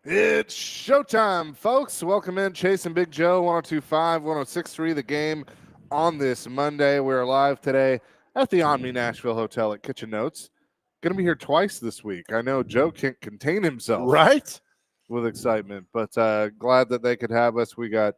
It's showtime, folks. Welcome in, Chase and Big Joe, 1025, 1063, the game on this Monday. We're live today at the Omni Nashville Hotel at Kitchen Notes. Going to be here twice this week. I know Joe can't contain himself Right? with excitement, but glad that they could have us. We got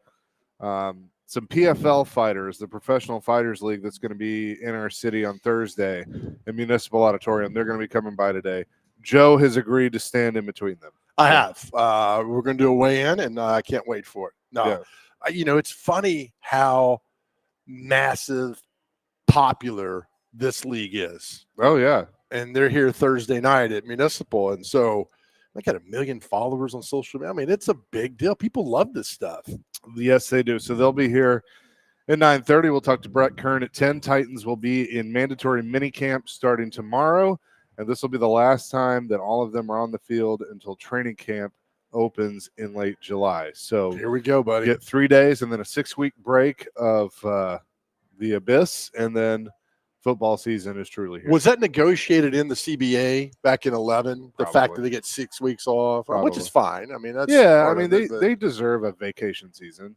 some PFL fighters, the Professional Fighters League, that's going to be in our city on Thursday in Municipal Auditorium. They're going to be coming by today. Joe has agreed to stand in between them. I have. We're going to do a weigh-in, and I can't wait for it. No, Yeah. it's funny how massive, popular this league is. Oh, yeah. And they're here Thursday night at Municipal, and so I got 1 million followers on social media. I mean, it's a big deal. People love this stuff. Yes, they do. So they'll be here at 9:30. We'll talk to Brett Kern at 10. Titans will be in mandatory minicamp starting tomorrow. And this will be the last time that all of them are on the field until training camp opens in late July. So here we go, buddy. Get 3 days and then a 6-week break of the abyss, and then football season is truly here. Was that negotiated in the CBA back in 11? The fact that they get 6 weeks off, which is fine. I mean, that's they deserve a vacation season,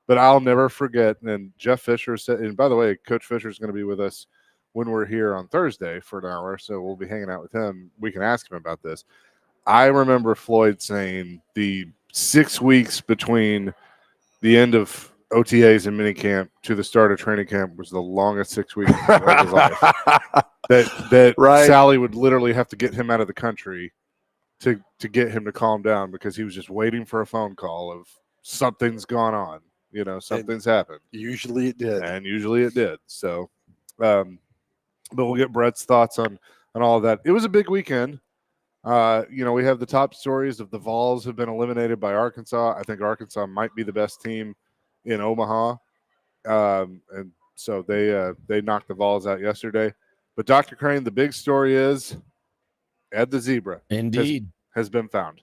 But I'll never forget. And Jeff Fisher said, and by the way, Coach Fisher is going to be with us when we're here on Thursday for an hour, so we'll be hanging out with him. We can ask him about this. I remember Floyd saying the 6 weeks between the end of OTAs and minicamp to the start of training camp was the longest 6 weeks of his life. That right. Sally would literally have to get him out of the country to get him to calm down because he was just waiting for a phone call of something's gone on. Something's happened. Usually it did. And usually it did. So, but we'll get Brett's thoughts on all of that. It was a big weekend. We have the top stories of the Vols have been eliminated by Arkansas. I think Arkansas might be the best team in Omaha. And so they knocked the Vols out yesterday. But Dr. Crane, the big story is Ed the Zebra. Indeed. Has been found.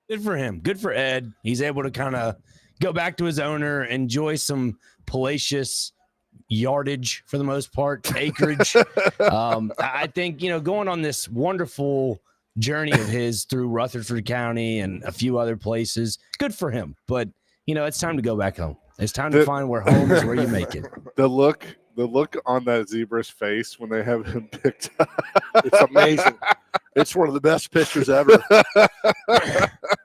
Good for him. Good for Ed. He's able to kind of go back to his owner, enjoy some palatial yardage for the most part, acreage. I think, going on this wonderful journey of his through Rutherford County and a few other places, good for him. But, it's time to go back home. It's time to find where home is, where you make it. The look on that zebra's face when they have him picked up. It's amazing. It's one of the best pictures ever.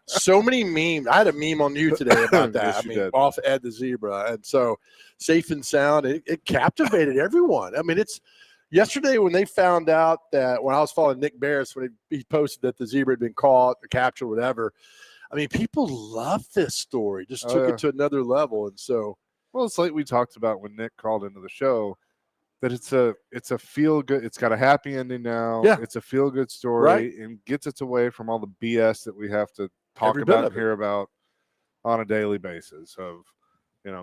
So many memes. I had a meme on you today about that. Yes, off Ed the Zebra. And so safe and sound, it captivated everyone. I mean, it's yesterday when they found out that when I was following Nick Barris, when he posted that the zebra had been caught or captured, whatever. I mean, people love this story. Just took it to another level. And so, well, it's like we talked about when Nick called into the show. That it's a feel good. It's got a happy ending now. Yeah. It's a feel good story, right. And gets us away from all the BS that we have to talk about and hear about on a daily basis. Of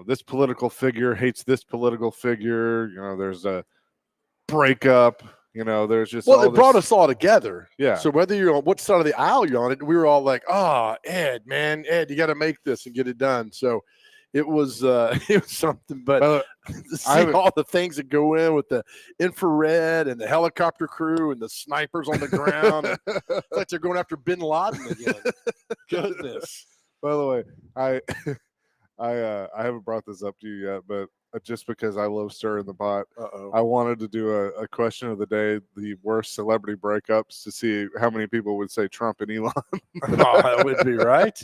this political figure hates this political figure. There's a breakup. There's just it brought us all together. Yeah. So whether you're on what side of the aisle you're on it, we were all like, "Oh, Ed, you got to make this and get it done." So. It was something, but to see all the things that go in with the infrared and the helicopter crew and the snipers on the ground, it's like they're going after Bin Laden again. Goodness. By the way, I haven't brought this up to you yet, but just because I love stirring the pot, I wanted to do a question of the day: the worst celebrity breakups, to see how many people would say Trump and Elon. That would be right.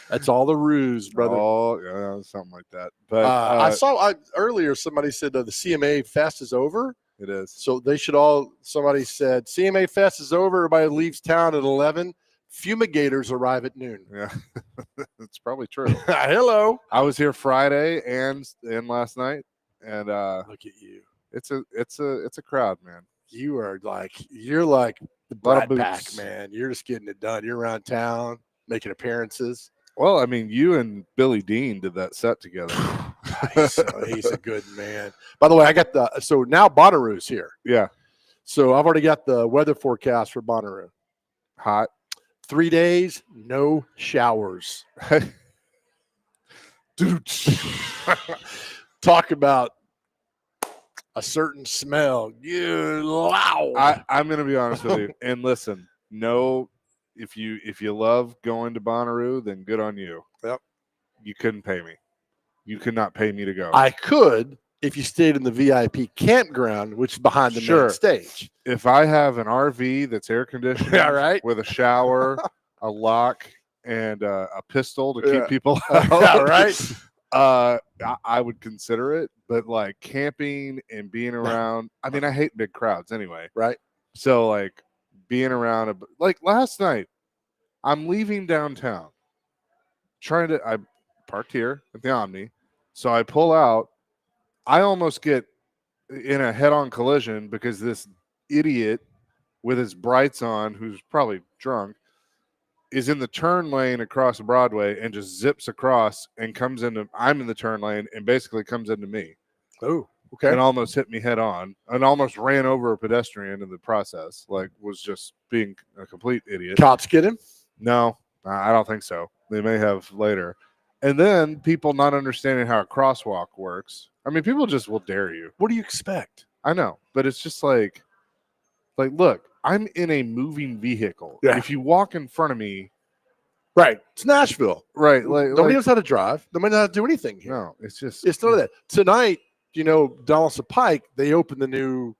That's all the ruse, brother. Oh, yeah, something like that. But I saw earlier somebody said the CMA Fest is over. It is. So they should all. Somebody said CMA Fest is over. Everybody leaves town at 11. Fumigators arrive at noon. Yeah, that's probably true. Hello. I was here Friday and last night, and look at you. It's a crowd, man. You're like the Brat Pack, man. You're just getting it done. You're around town making appearances. Well, I mean, you and Billy Dean did that set together. He's a good man. By the way, I got so now Bonnaroo's here. Yeah. So I've already got the weather forecast for Bonnaroo. Hot. 3 days, no showers. Dude, talk about a certain smell. Wow. I'm going to be honest with you. And listen, no, if you love going to Bonnaroo, then good on you. Yep. You couldn't pay me. You could not pay me to go. I could if you stayed in the VIP campground, which is behind the main stage. If I have an RV that's air conditioned, right, with a shower, a lock, and a pistol to keep people out, right. I would consider it. But like camping and being around, I mean, I hate big crowds anyway. Right. So like being around, like last night, I'm leaving downtown. I parked here at the Omni, so I pull out. I almost get in a head-on collision because this idiot with his brights on, who's probably drunk, is in the turn lane across Broadway and just zips across and comes into. I'm in the turn lane and basically comes into me. Oh, okay. And almost hit me head on and almost ran over a pedestrian in the process. Like, was just being a complete idiot. Cops get him? No, I don't think so. They may have later. And then people not understanding how a crosswalk works. I mean, people just will dare you. What do you expect? I know, but it's just like, look, I'm in a moving vehicle. Yeah. If you walk in front of me, right, it's Nashville. Right, like nobody knows how to drive. Nobody knows how to do anything here. No, it's none of that. Tonight, Donaldson Pike, they opened the new,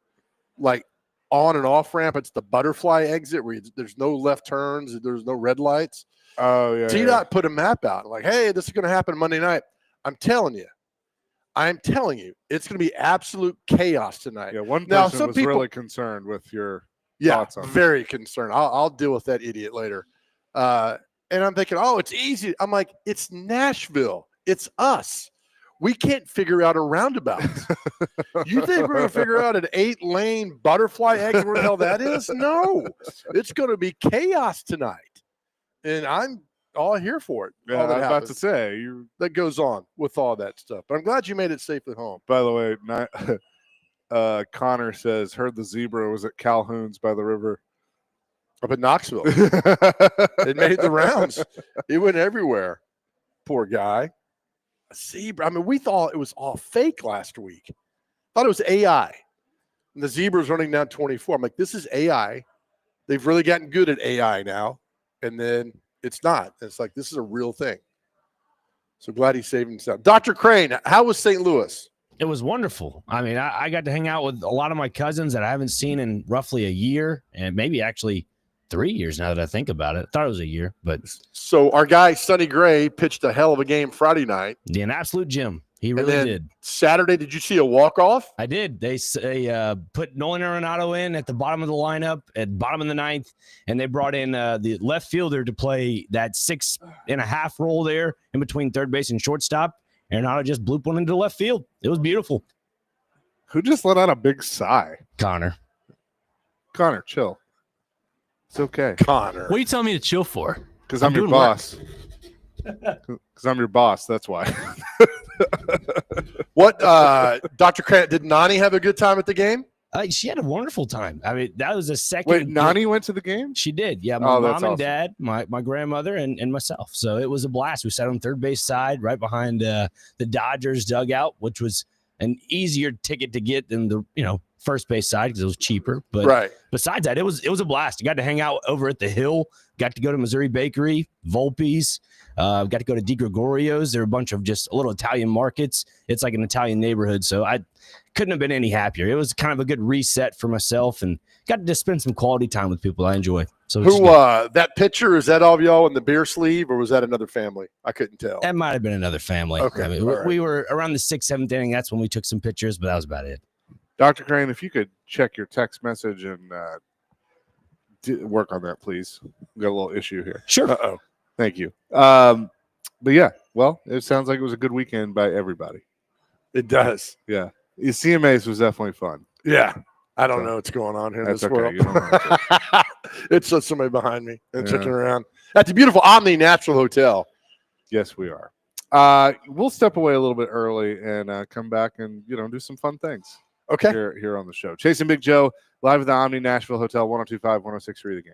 like, on and off ramp. It's the butterfly exit where there's no left turns, there's no red lights. Oh yeah. TDOT put a map out like, hey, this is going to happen Monday night. I'm telling you, it's going to be absolute chaos tonight. Yeah, one person was really concerned with your thoughts on very concerned. I'll deal with that idiot later. And I'm thinking, oh, it's easy. I'm like, it's Nashville. It's us. We can't figure out a roundabout. You think we're going to figure out an 8-lane butterfly exit where the hell that is? No. It's going to be chaos tonight. And I'm all here for it. Yeah, I was about to say that goes on with all that stuff. But I'm glad you made it safely home. By the way, Connor says, heard the zebra was at Calhoun's by the river. Up in Knoxville. It made the rounds. It went everywhere. Poor guy. A zebra. I mean, we thought it was all fake last week. Thought it was AI. And the zebra was running down 24. I'm like, this is AI. They've really gotten good at AI now. And then it's not. It's like, this is a real thing. So glad he saved himself. Dr. Crane, how was St. Louis? It was wonderful. I mean, I got to hang out with a lot of my cousins that I haven't seen in roughly a year, and maybe actually 3 years now that I think about it. I thought it was a year, but. So our guy, Sonny Gray, pitched a hell of a game Friday night. An absolute gem. He really did. Saturday, did you see a walk-off? I did. They put Nolan Arenado in at the bottom of the lineup, at bottom of the ninth, and they brought in the left fielder to play that 6.5 role there in between third base and shortstop. Arenado just blooped one into left field. It was beautiful. Who just let out a big sigh? Connor, chill. It's okay. Connor. What are you telling me to chill for? Because I'm your boss. Because I'm your boss. That's why. What, Dr. Crane, did Nani have a good time at the game? She had a wonderful time. I mean, that was the second. Wait, Nani went to the game? She did. Yeah, my mom and dad, my grandmother, and myself. So it was a blast. We sat on third base side right behind the Dodgers dugout, which was an easier ticket to get than the first base side because it was cheaper. But besides that, it was a blast. You got to hang out over at the Hill. Got to go to Missouri Bakery, Volpe's. Got to go to Di Gregorio's. There are a bunch of just little Italian markets. It's like an Italian neighborhood. So I couldn't have been any happier. It was kind of a good reset for myself and got to spend some quality time with people I enjoy. So that picture, is that all of y'all in the beer sleeve or was that another family? I couldn't tell. That might have been another family. Okay. I mean, we were around the 6th, 7th inning. That's when we took some pictures, but that was about it. Dr. Crane, if you could check your text message and work on that, please. We got a little issue here. Sure. Uh-oh. Thank you. But yeah, well, it sounds like it was a good weekend by everybody. It does. Yeah. CMAs was definitely fun. Yeah. I don't know what's going on here in this world. You don't know. It's just somebody behind me and checking around at the beautiful Omni Natural Hotel. Yes, we are. We'll step away a little bit early and come back and do some fun things. Okay. Here on the show. Chasing Big Joe, live at the Omni Nashville Hotel, 102.5, 106.3 The Game.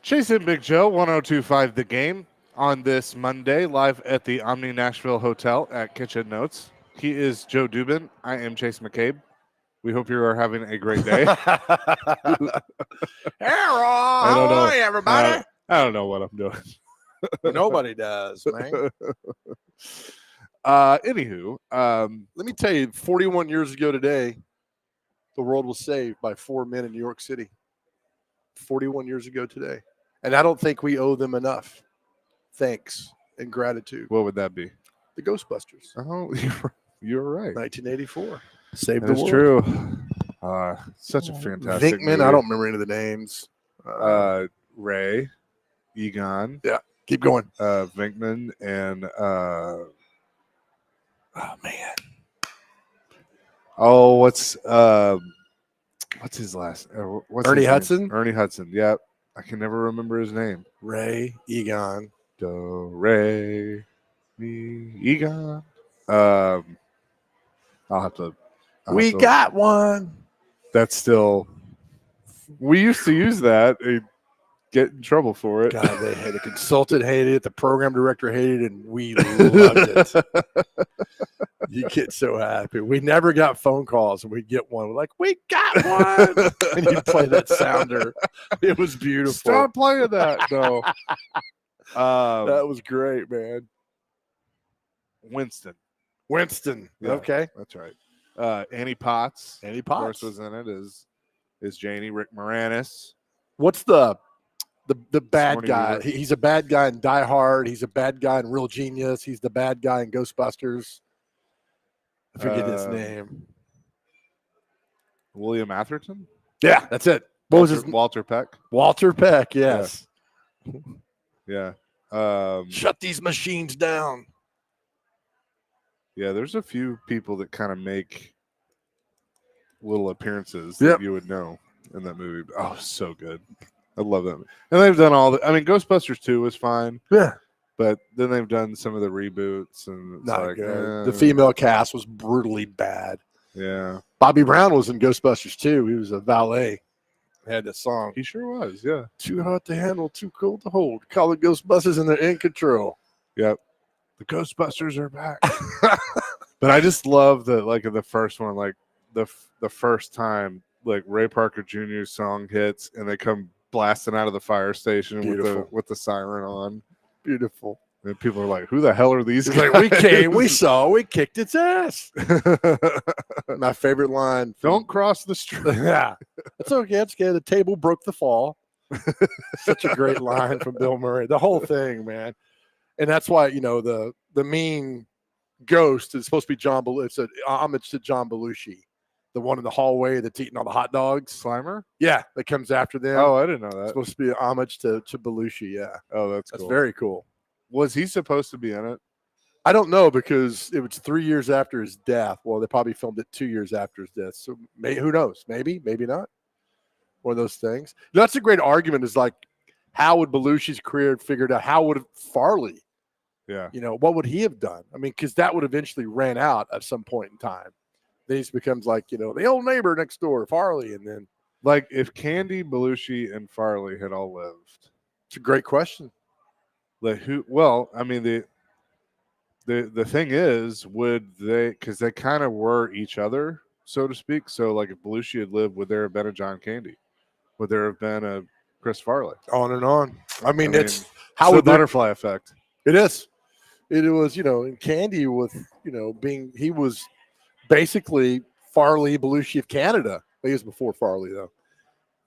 Chase and Big Joe, 1025 The Game, on this Monday, live at the Omni Nashville Hotel at Kitchen Notes. He is Joe Dubin. I am Chase McCabe. We hope you are having a great day. Hi, everybody. I don't know what I'm doing. Nobody does, man. Anywho, Let me tell you, 41 years ago today, the world was saved by 4 men in New York City. 41 years ago today. And I don't think we owe them enough thanks and gratitude. what would that be? The Ghostbusters, Oh, you're right. 1984. Saved the That's world. true. Such a fantastic Vinkman, movie. I don't remember any of the names. Ray, Egon, Keep going. Vinkman, and Oh, man. what's his last? What's Ernie his name? Hudson? Ernie Hudson. Yep. I can never remember his name. Ray, Egon. Do, Ray, me, Egon. I'll have to. We got one. That's still. We used to use that. And get in trouble for it. God, they hated it. The consultant hated it. The program director hated it, and we loved it. You get so happy. We never got phone calls, and we'd get one. We're like, we got one. And you'd play that sounder. It was beautiful. Stop playing that. No. That was great, man. Winston. Yeah, okay. That's right. Annie Potts. Annie Of Potts. course, was in it. Is Janie. Rick Moranis. What's the bad Sigourney guy? Weaver. He's a bad guy in Die Hard. He's a bad guy in Real Genius. He's the bad guy in Ghostbusters. I forget his name. William Atherton. Yeah, that's it. What was his name? Walter Peck. Walter Peck, yes. Yeah. Shut these machines down. Yeah, there's a few people that kind of make little appearances Yep. that you would know in that movie. Oh, so good. I love them. And they've done all the, I mean, Ghostbusters 2 was fine, Yeah. but then they've done some of the reboots and it's Not like, good. The female cast was brutally bad. Yeah. Bobby Brown was in Ghostbusters too. He was a valet. Had the song. He sure was. Yeah. Too hot to handle, too cold to hold. Call the Ghostbusters and they're in control. Yep. The Ghostbusters are back. But I just love that, like, in the first one, like the first time, like Ray Parker Jr.'s song hits and they come blasting out of the fire station with the siren on. Beautiful. And people are like, "Who the hell are these It's guys?" like, we came, we saw, we kicked its ass. My favorite line. Don't cross the street. Yeah. That's okay. That's okay. The table broke the fall. Such a great line from Bill Murray. The whole thing, man. And that's why, you know, the mean ghost is supposed to be John Belushi. It's an homage to John Belushi. The one in the hallway that's eating all the hot dogs. Slimer? Yeah, that comes after them. Oh, I didn't know that. It's supposed to be an homage to Belushi. Yeah. Oh, that's That's cool. very cool. Was he supposed to be in it? I don't know because it was 3 years after his death. Well, they probably filmed it 2 years after his death. So who knows? Maybe not. One of those things. That's a great argument is like, how would Belushi's career figured out? How would Farley, Yeah. you know, what would he have done? I mean, because that would eventually ran out at some point in time. Then he becomes like, you know, the old neighbor next door, Farley. And then Like, if Candy, Belushi, and Farley had all lived, it's a great question. like who? Well, I mean, the thing is, would they? Because they kind of were each other, so to speak. So, like, if Belushi had lived, would there have been a John Candy? Would there have been a Chris Farley? On and on. I mean, it's how how the would butterfly effect? It is. It was, you know, in Candy with, you know, he was basically Farley Belushi of Canada. He was before Farley, though.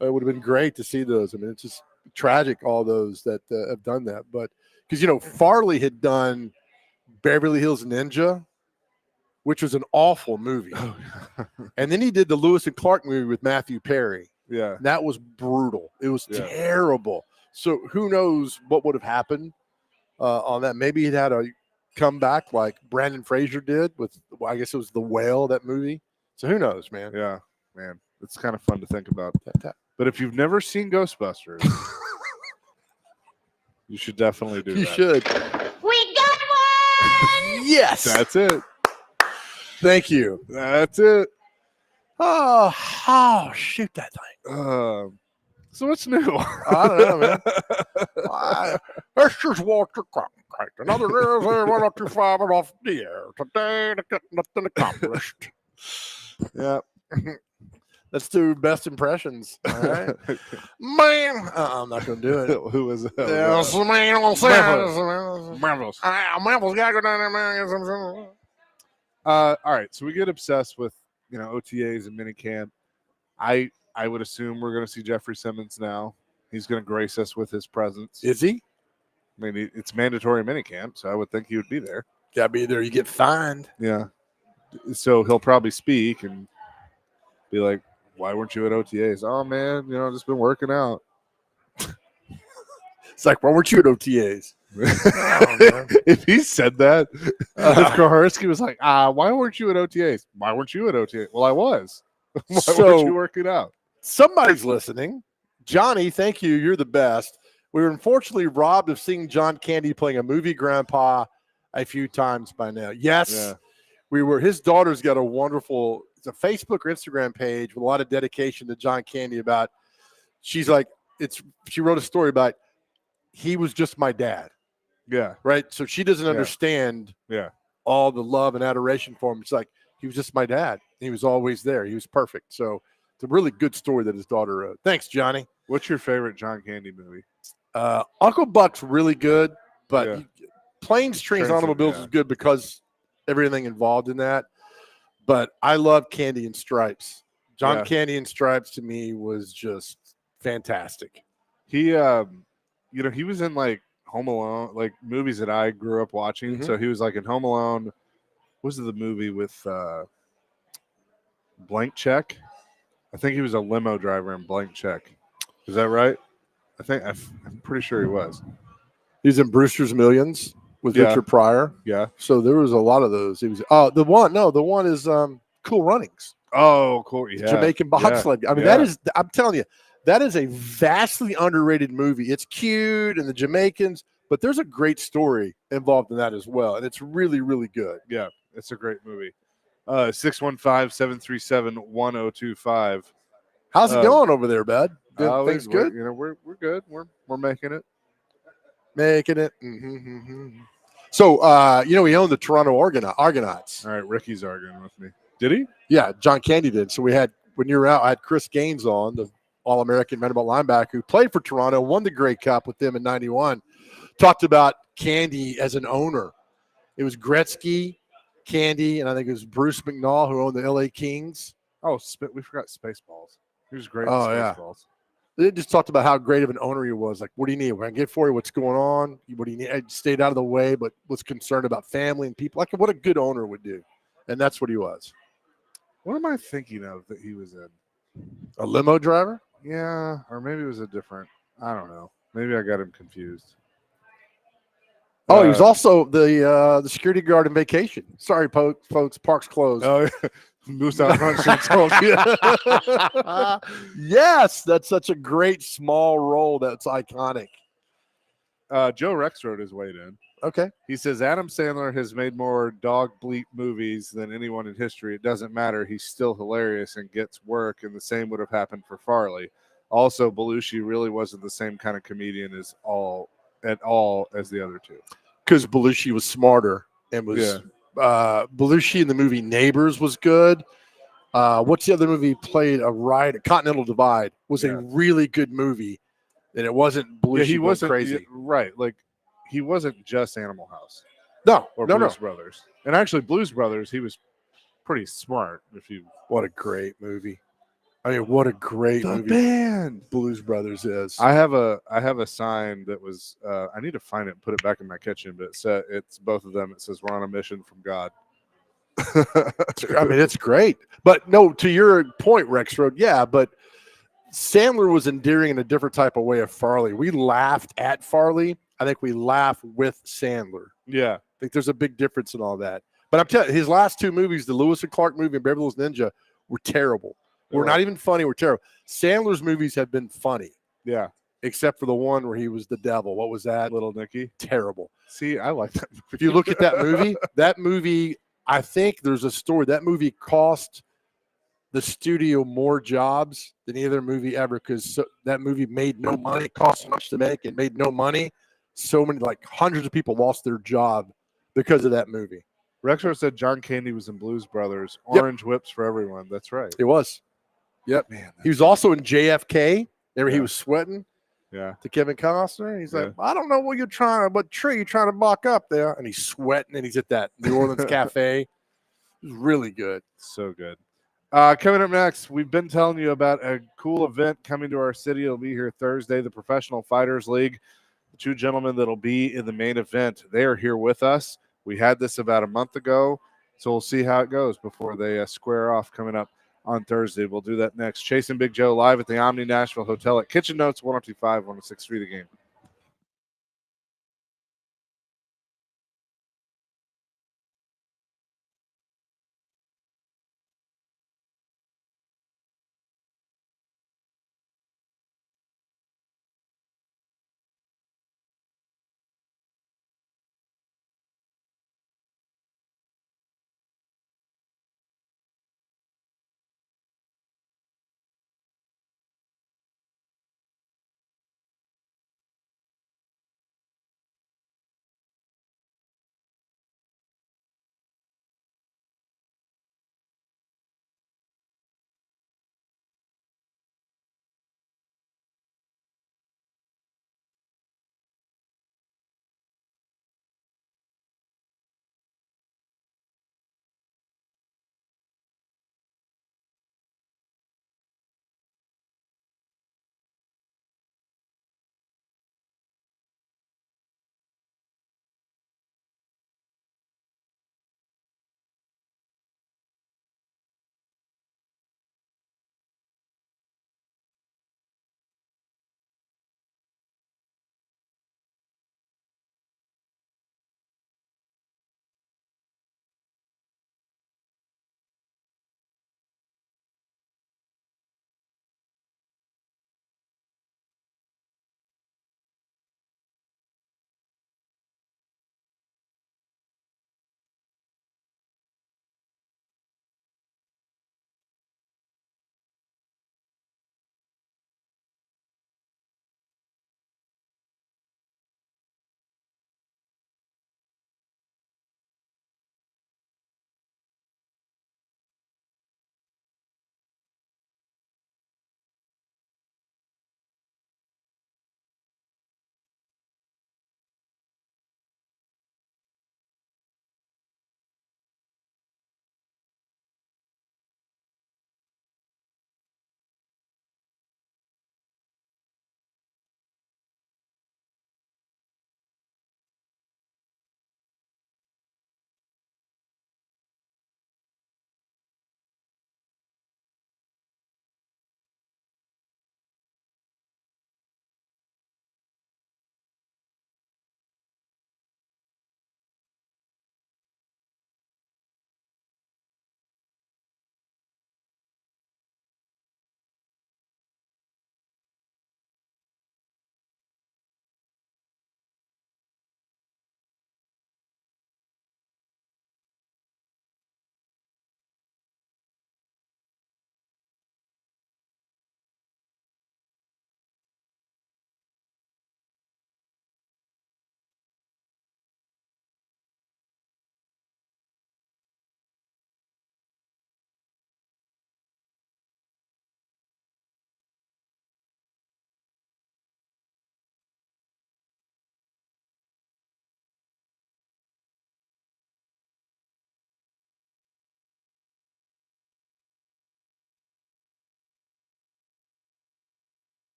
It would have been great to see those. I mean, it's just tragic, all those that have done that. But because, you know, Farley had done Beverly Hills Ninja, which was an awful movie. And then he did the Lewis and Clark movie with Matthew Perry. Yeah. That was brutal. It was terrible. So who knows what would have happened on that? Maybe he'd had a comeback like Brandon Fraser did with, well, I guess it was The Whale, that movie. So who knows, man? Yeah, man. It's kind of fun to think about. But if you've never seen Ghostbusters, you should definitely do You that. should. We got one! Yes. That's it. Thank you. That's it. Oh, shoot that thing. So what's new? I don't know, man. Let's just walk the clock. Another 1025 and off the air. Today, to get nothing accomplished. Yeah. Let's do best impressions. All right. Man, I'm not going to do it. Who was that? Yes, man. Marvelous. Marvel's got to go down there, man. All right. So we get obsessed with, OTAs and minicamp. I would assume we're going to see Jeffrey Simmons now. He's going to grace us with his presence. Is he? I mean, it's mandatory minicamp, so I would think he would be there. Got to be there. You get fined. Yeah. So he'll probably speak and be like, why weren't you at OTAs? Oh, man, just been working out. It's like, why weren't you at OTAs? If he said that, if Koharski was like, why weren't you at OTAs? Why weren't you at OTAs? Well, I was. Why weren't you working out? Somebody's listening. Johnny, thank you. You're the best. We were unfortunately robbed of seeing John Candy playing a movie grandpa a few times by now. Yes, we were. His daughter's got a wonderful, it's a Facebook or Instagram page with a lot of dedication to John Candy about, she's like, she wrote a story about, he was just my dad. Yeah. Right. So she doesn't understand all the love and adoration for him. It's like, he was just my dad. He was always there. He was perfect. So it's a really good story that his daughter wrote. Thanks, Johnny. What's your favorite John Candy movie? Uncle Buck's really good, but Planes, Trains, Automobiles is good because everything involved in that. But I love Candy and Stripes. John Candy and Stripes to me was just fantastic. He, he was in like Home Alone, like movies that I grew up watching. So he was like in Home Alone. What was the movie with Blank Check? I think he was a limo driver in Blank Check. Is that right? I'm pretty sure he was. He's in Brewster's Millions with Richard Pryor. Yeah. So there was a lot of those. He was the one is Cool Runnings. Oh, cool. Yeah. Jamaican bobsled. I mean, I'm telling you, that is a vastly underrated movie. It's cute and the Jamaicans, but there's a great story involved in that as well. And it's really, really good. Yeah, it's a great movie. 615-737-1025. How's it going over there, bud? Things good? We're good. We're making it. Making it. So, we own the Toronto Argonauts. All right, Ricky's arguing with me. Did he? Yeah, John Candy did. So we had, when you were out, I had Chris Gaines on, the All-American Vanderbilt linebacker who played for Toronto, won the Grey Cup with them in '91. Talked about Candy as an owner. It was Gretzky, Candy, and I think it was Bruce McNall who owned the LA Kings. Oh, we forgot Spaceballs. He was great. Oh, Spaceballs. They just talked about how great of an owner he was. Like, what do you need? We're going to get for you. What's going on? What do you need? I stayed out of the way, but was concerned about family and people. Like, what a good owner would do. And that's what he was. What am I thinking of that he was in? A limo driver? Yeah, or maybe it was a different. I don't know. Maybe I got him confused. Oh, he was also the security guard in Vacation. Sorry, folks. Park's closed. Oh, Moose out front should have told you. Yes, that's such a great small role. That's iconic. Joe Rex wrote his weight in. Okay. He says Adam Sandler has made more dog bleep movies than anyone in history. It doesn't matter. He's still hilarious and gets work, and the same would have happened for Farley. Also, Belushi really wasn't the same kind of comedian at all as the other two. Because Belushi was smarter and was Belushi in the movie Neighbors was good. What's the other movie he played? Continental Divide was a really good movie, and it wasn't Belushi. Yeah, he wasn't crazy, right? Like he wasn't just Animal House. No, Blues Brothers. And actually, Blues Brothers, he was pretty smart. What a great movie! I mean, what a great movie. Band Blues Brothers is. I have a sign that was. I need to find it and put it back in my kitchen, but it's both of them. It says we're on a mission from God. I mean, it's great. But no, to your point, Rex Road, but Sandler was endearing in a different type of way of Farley. We laughed at Farley. I think we laugh with Sandler. Yeah. I think there's a big difference in all that. But I'm telling you, his last two movies, the Lewis and Clark movie and Beverly Hills Ninja, were terrible. We're not even funny. We're terrible. Sandler's movies have been funny. Yeah. Except for the one where he was the devil. What was that? Little Nicky. Terrible. See, I like that movie. If you look at that movie, I think there's a story. That movie cost the studio more jobs than any other movie ever because that movie made no money, cost so much to make, and made no money. So many, like hundreds of people lost their job because of that movie. Rexler said John Candy was in Blues Brothers. Orange Whips for Everyone. That's right. It was. Yep. Man, he was also in JFK. Remember he was sweating to Kevin Costner. He's like, I don't know what tree you're trying to bark up there. And he's sweating and he's at that New Orleans cafe. It was really good. So good. Coming up next, we've been telling you about a cool event coming to our city. It'll be here Thursday, the Professional Fighters League. The two gentlemen that'll be in the main event, they are here with us. We had this about a month ago, so we'll see how it goes before they square off coming up on Thursday. We'll do that next. Chasing Big Joe live at the Omni Nashville Hotel at Kitchen Notes, 1025, 1063 The Game.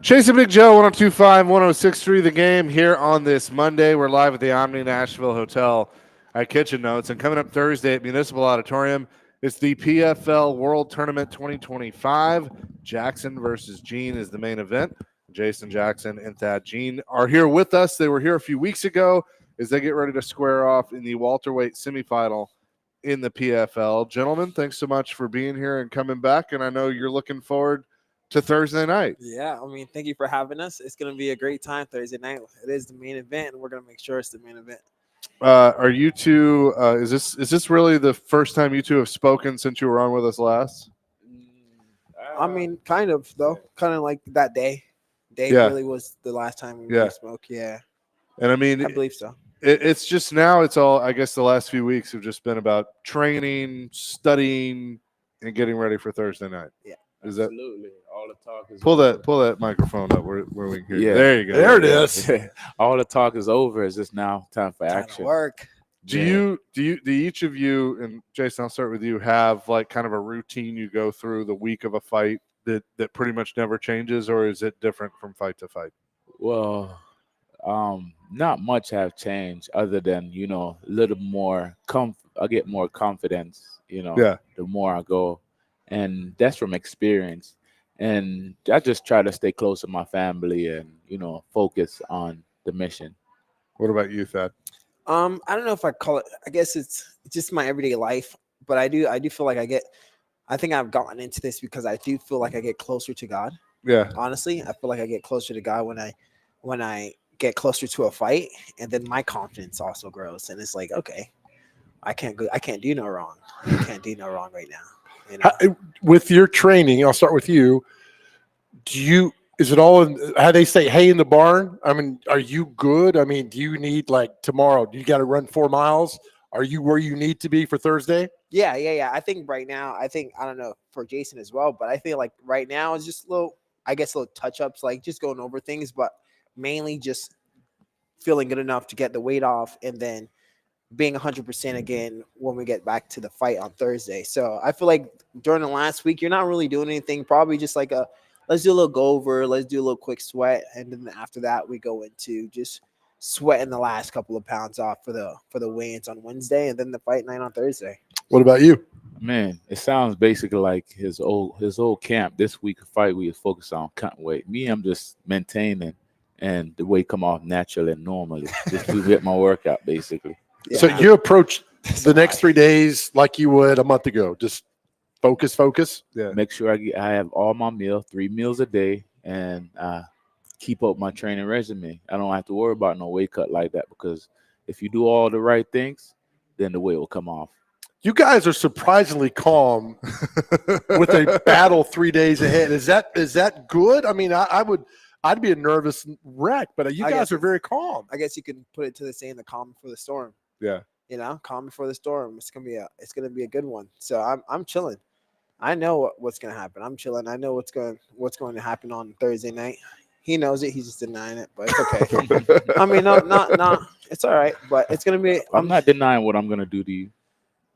Chasing Big Joe, 1025, 1063, the game here on this Monday. We're live at the Omni Nashville Hotel at Kitchen Notes. And coming up Thursday at Municipal Auditorium, it's the PFL World Tournament 2025. Jackson versus Gene is the main event. Jason Jackson and Thad Gene are here with us. They were here a few weeks ago as they get ready to square off in the welterweight semifinal in the PFL. Gentlemen, thanks so much for being here and coming back. And I know you're looking forward to Thursday night. Yeah, I mean, thank you for having us. It's going to be a great time Thursday night. It is the main event, and we're going to make sure it's the main event. Are you two? Is this really the first time you two have spoken since you were on with us last? I mean, kind of though, kind of like that day. Yeah. Really was the last time we Yeah. spoke. Yeah, And I mean, I believe so. it's just now. It's all. I guess the last few weeks have just been about training, studying, and getting ready for Thursday night. Yeah. Is that Absolutely. All the talk is pull over. that microphone up where we can hear you. Yeah. There you go. There it is. All the talk is over. It's just now time for Time to action. work. Do each of you, and Jason, I'll start with you, have like kind of a routine you go through the week of a fight that pretty much never changes, or is it different from fight to fight? Well, not much have changed other than, a little more I get more confidence, Yeah. the more I go. And that's from experience. And I just try to stay close to my family and, focus on the mission. What about you, Thad? I don't know if I call it. I guess it's just my everyday life, but I do feel like I think I've gotten into this because I do feel like I get closer to God. Yeah. Honestly, I feel like I get closer to God when I get closer to a fight, and then my confidence also grows, and it's like, okay, I can't do no wrong. I can't do no wrong right now. With your training, I'll start with you. Is it all in how they say, hey, in the barn? I mean, are you good? I mean, do you need like tomorrow? Do you got to run 4 miles? Are you where you need to be for Thursday? Yeah. I think right now, I don't know for Jason as well, but I feel like right now it's just little touch ups, like just going over things, but mainly just feeling good enough to get the weight off and then being 100% again when we get back to the fight on Thursday. So I feel like during the last week, you're not really doing anything. Probably just like let's do a little go over, let's do a little quick sweat, and then after that we go into just sweating the last couple of pounds off for the weigh-ins on Wednesday, and then the fight night on Thursday. What about you? Man, it sounds basically like his old camp. This week of fight we was focused on cutting weight. Me, I'm just maintaining and the weight come off naturally and normally. Just to get my workout basically. Yeah. So you approach the next 3 days like you would a month ago. Just focus. Yeah. Make sure I have all my meals, 3 meals a day, and keep up my training regimen. I don't have to worry about no weight cut like that because if you do all the right things, then the weight will come off. You guys are surprisingly calm with a battle 3 days ahead. Is that good? I mean, I'd be a nervous wreck, but you guys are very calm. I guess you can put it to the saying, the calm before the storm. Yeah. Calm before the storm. It's gonna be a good one. So I'm chilling. I know what's gonna happen. I'm chilling. I know what's going to happen on Thursday night. He knows it. He's just denying it, but it's okay. I mean, no, it's all right. But it's gonna be. I'm not denying what I'm gonna do to you.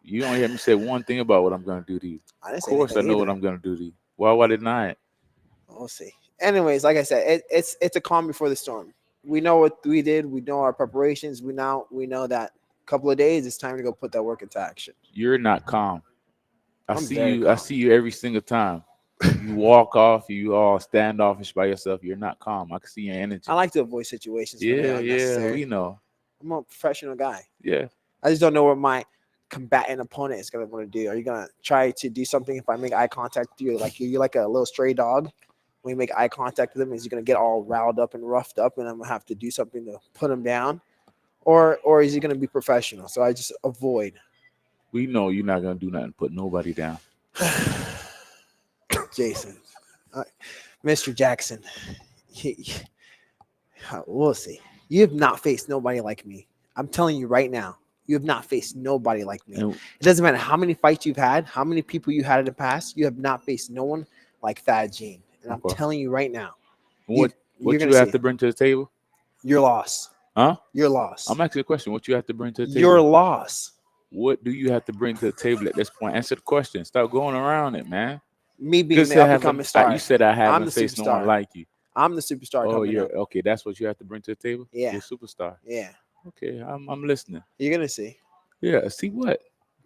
You don't hear me say one thing about what I'm gonna do to you. Of course, I know what I'm gonna do to you. Why would I deny it? We'll see. Anyways, like I said, it's a calm before the storm. We know what we did. We know our preparations. We know that couple of days it's time to go put that work into action. You're not calm. I I'm see very you. calm. I see you every single time. You walk off. You all standoffish by yourself. You're not calm. I can see your energy. I like to avoid situations. when they're Yeah. unnecessary. We know. I'm a professional guy. Yeah. I just don't know what my combatant opponent is gonna want to do. Are you gonna try to do something if I make eye contact with you? Like you're like a little stray dog. When you make eye contact with him, is he gonna get all riled up and roughed up, and I'm gonna have to do something to put him down? Or is he going to be professional? So I just avoid. We know you're not gonna do nothing. Put nobody down. Jason, Mr. Jackson, we'll see. You have not faced nobody like me. I'm telling you right now, you have not faced nobody like me. And It doesn't matter how many fights you've had, how many people you had in the past. You have not faced no one like Thad Gene. And I'm Okay. telling you right now, what you're you gonna have see. to bring to the table? Your loss. Huh? Your loss. I'm asking you a question. What you have to bring to the table? Your loss. What do you have to bring to the table at this point? Answer the question. Stop going around it, man. Me being Just the said up and coming you star. said I haven't the faced no one superstar. like you. I'm the superstar Oh, coming yeah. up. Okay, that's what you have to bring to the table. Yeah. You're a superstar. Yeah, Okay, I'm listening. you're gonna see Yeah. See what? What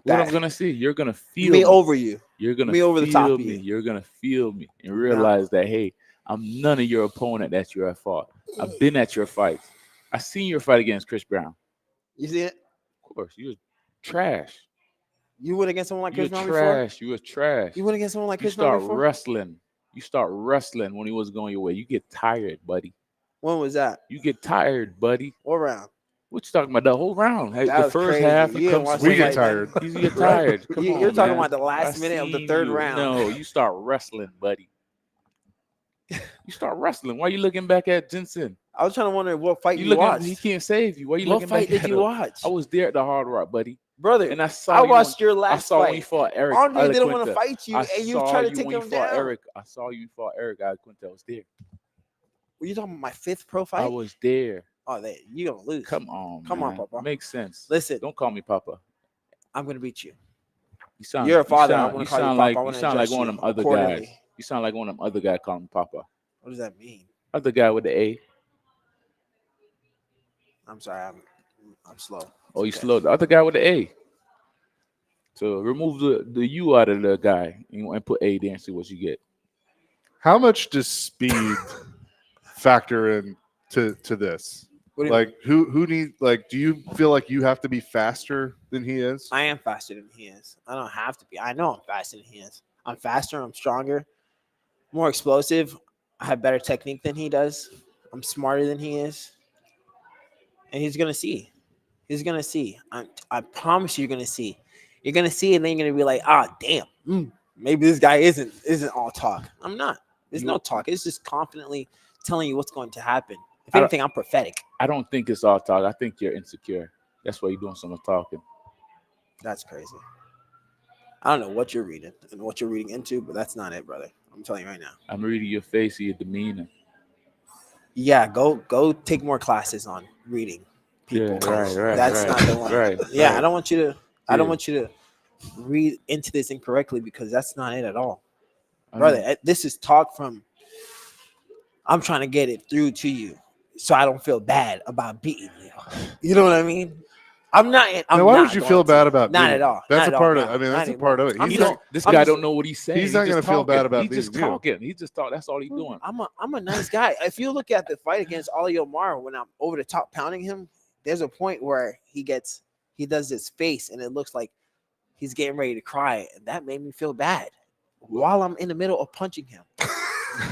That- I'm gonna see? You're gonna feel me me. over you. You're gonna me over the top feel of me. you. You're gonna feel me and realize that hey, I'm none of your opponent that you're at fault. I've been at your fights. I seen your fight against Chris Brown. You see it? Of course, you was trash. You went against someone like You're Chris Brown before? trash. You was trash. You went against someone like You Chris Brown start before? wrestling. You start wrestling when he was going your way. You get tired, buddy. When was that? You get tired, buddy. What round? What you talking about? The whole round. Hey, That the was first crazy. half, You it didn't comes watch We the get fight, tired. man. You get tired. Come You're on, talking man. about the last I minute of the seen third you. round. No, you start wrestling, buddy. You start wrestling. Why you looking back at Jensen? I was trying to wonder what fight you He watched. can't save you. Why you What looking fight back did at you him? watch? I was there at the Hard Rock, buddy, Brother, and I saw I you watched when, your last I saw when you fight. fought Eric. Andre didn't want to Alaquinta. fight you, I and you saw tried to you take when him you fought down. Eric. I saw you fought Eric Alaquinta. I was there. Were you talking about my fifth pro I fight? was there. Oh, you gonna lose. Come on, Come on, man. Papa. Makes sense. Listen, Don't call me Papa. I'm gonna beat you. You sound. You're a father. You I sound, wanna you call you sound Papa. like I you wanna sound like address one of you them other accordingly. guys. You sound like one of them other guys calling me Papa. What does that mean? Other guy with the A. I'm sorry, I'm slow. Oh, you It's okay. slow. The other guy with the A. So remove the U out of the guy and put A there and see what you get. How much does speed factor in to this? What do you Like who need like do you feel like you have to be faster than he is? I am faster than he is. I don't have to be. I know I'm faster than he is. I'm faster. I'm stronger, more explosive. I have better technique than he does. I'm smarter than he is, and he's gonna see. He's gonna see. I promise you're gonna see. You're gonna see, and then you're gonna be like, damn, maybe this guy isn't all talk. I'm not. There's no talk. It's just confidently telling you what's going to happen. If anything, I'm prophetic. I don't think it's all talk. I think you're insecure. That's why you're doing so much talking. That's crazy. I don't know what you're reading and what you're reading into, but that's not it, brother. I'm telling you right now. I'm reading your face and your demeanor. Yeah, go take more classes on reading people. Yeah, right. That's not the one. Right. Yeah, right. I don't want you to. I don't Yeah. want you to read into this incorrectly because that's not it at all, I brother. mean, This is talk from. I'm trying to get it through to you, so I don't feel bad about beating you. You know what I mean? I'm not. Now, why would you feel bad about Not beating at all. him? That's Not a at part all. of. I mean, Not that's a anymore. part of it. I'm He's just- not, this I'm guy just- don't know what he's saying. he's not just gonna feel bad talking. about He's just beating you. talking. He's just talking. That's all he's doing. I'm a nice guy. If you look at the fight against Ali Omar, when I'm over the top pounding him, there's a point where he does this face and it looks like he's getting ready to cry, and that made me feel bad while I'm in the middle of punching him.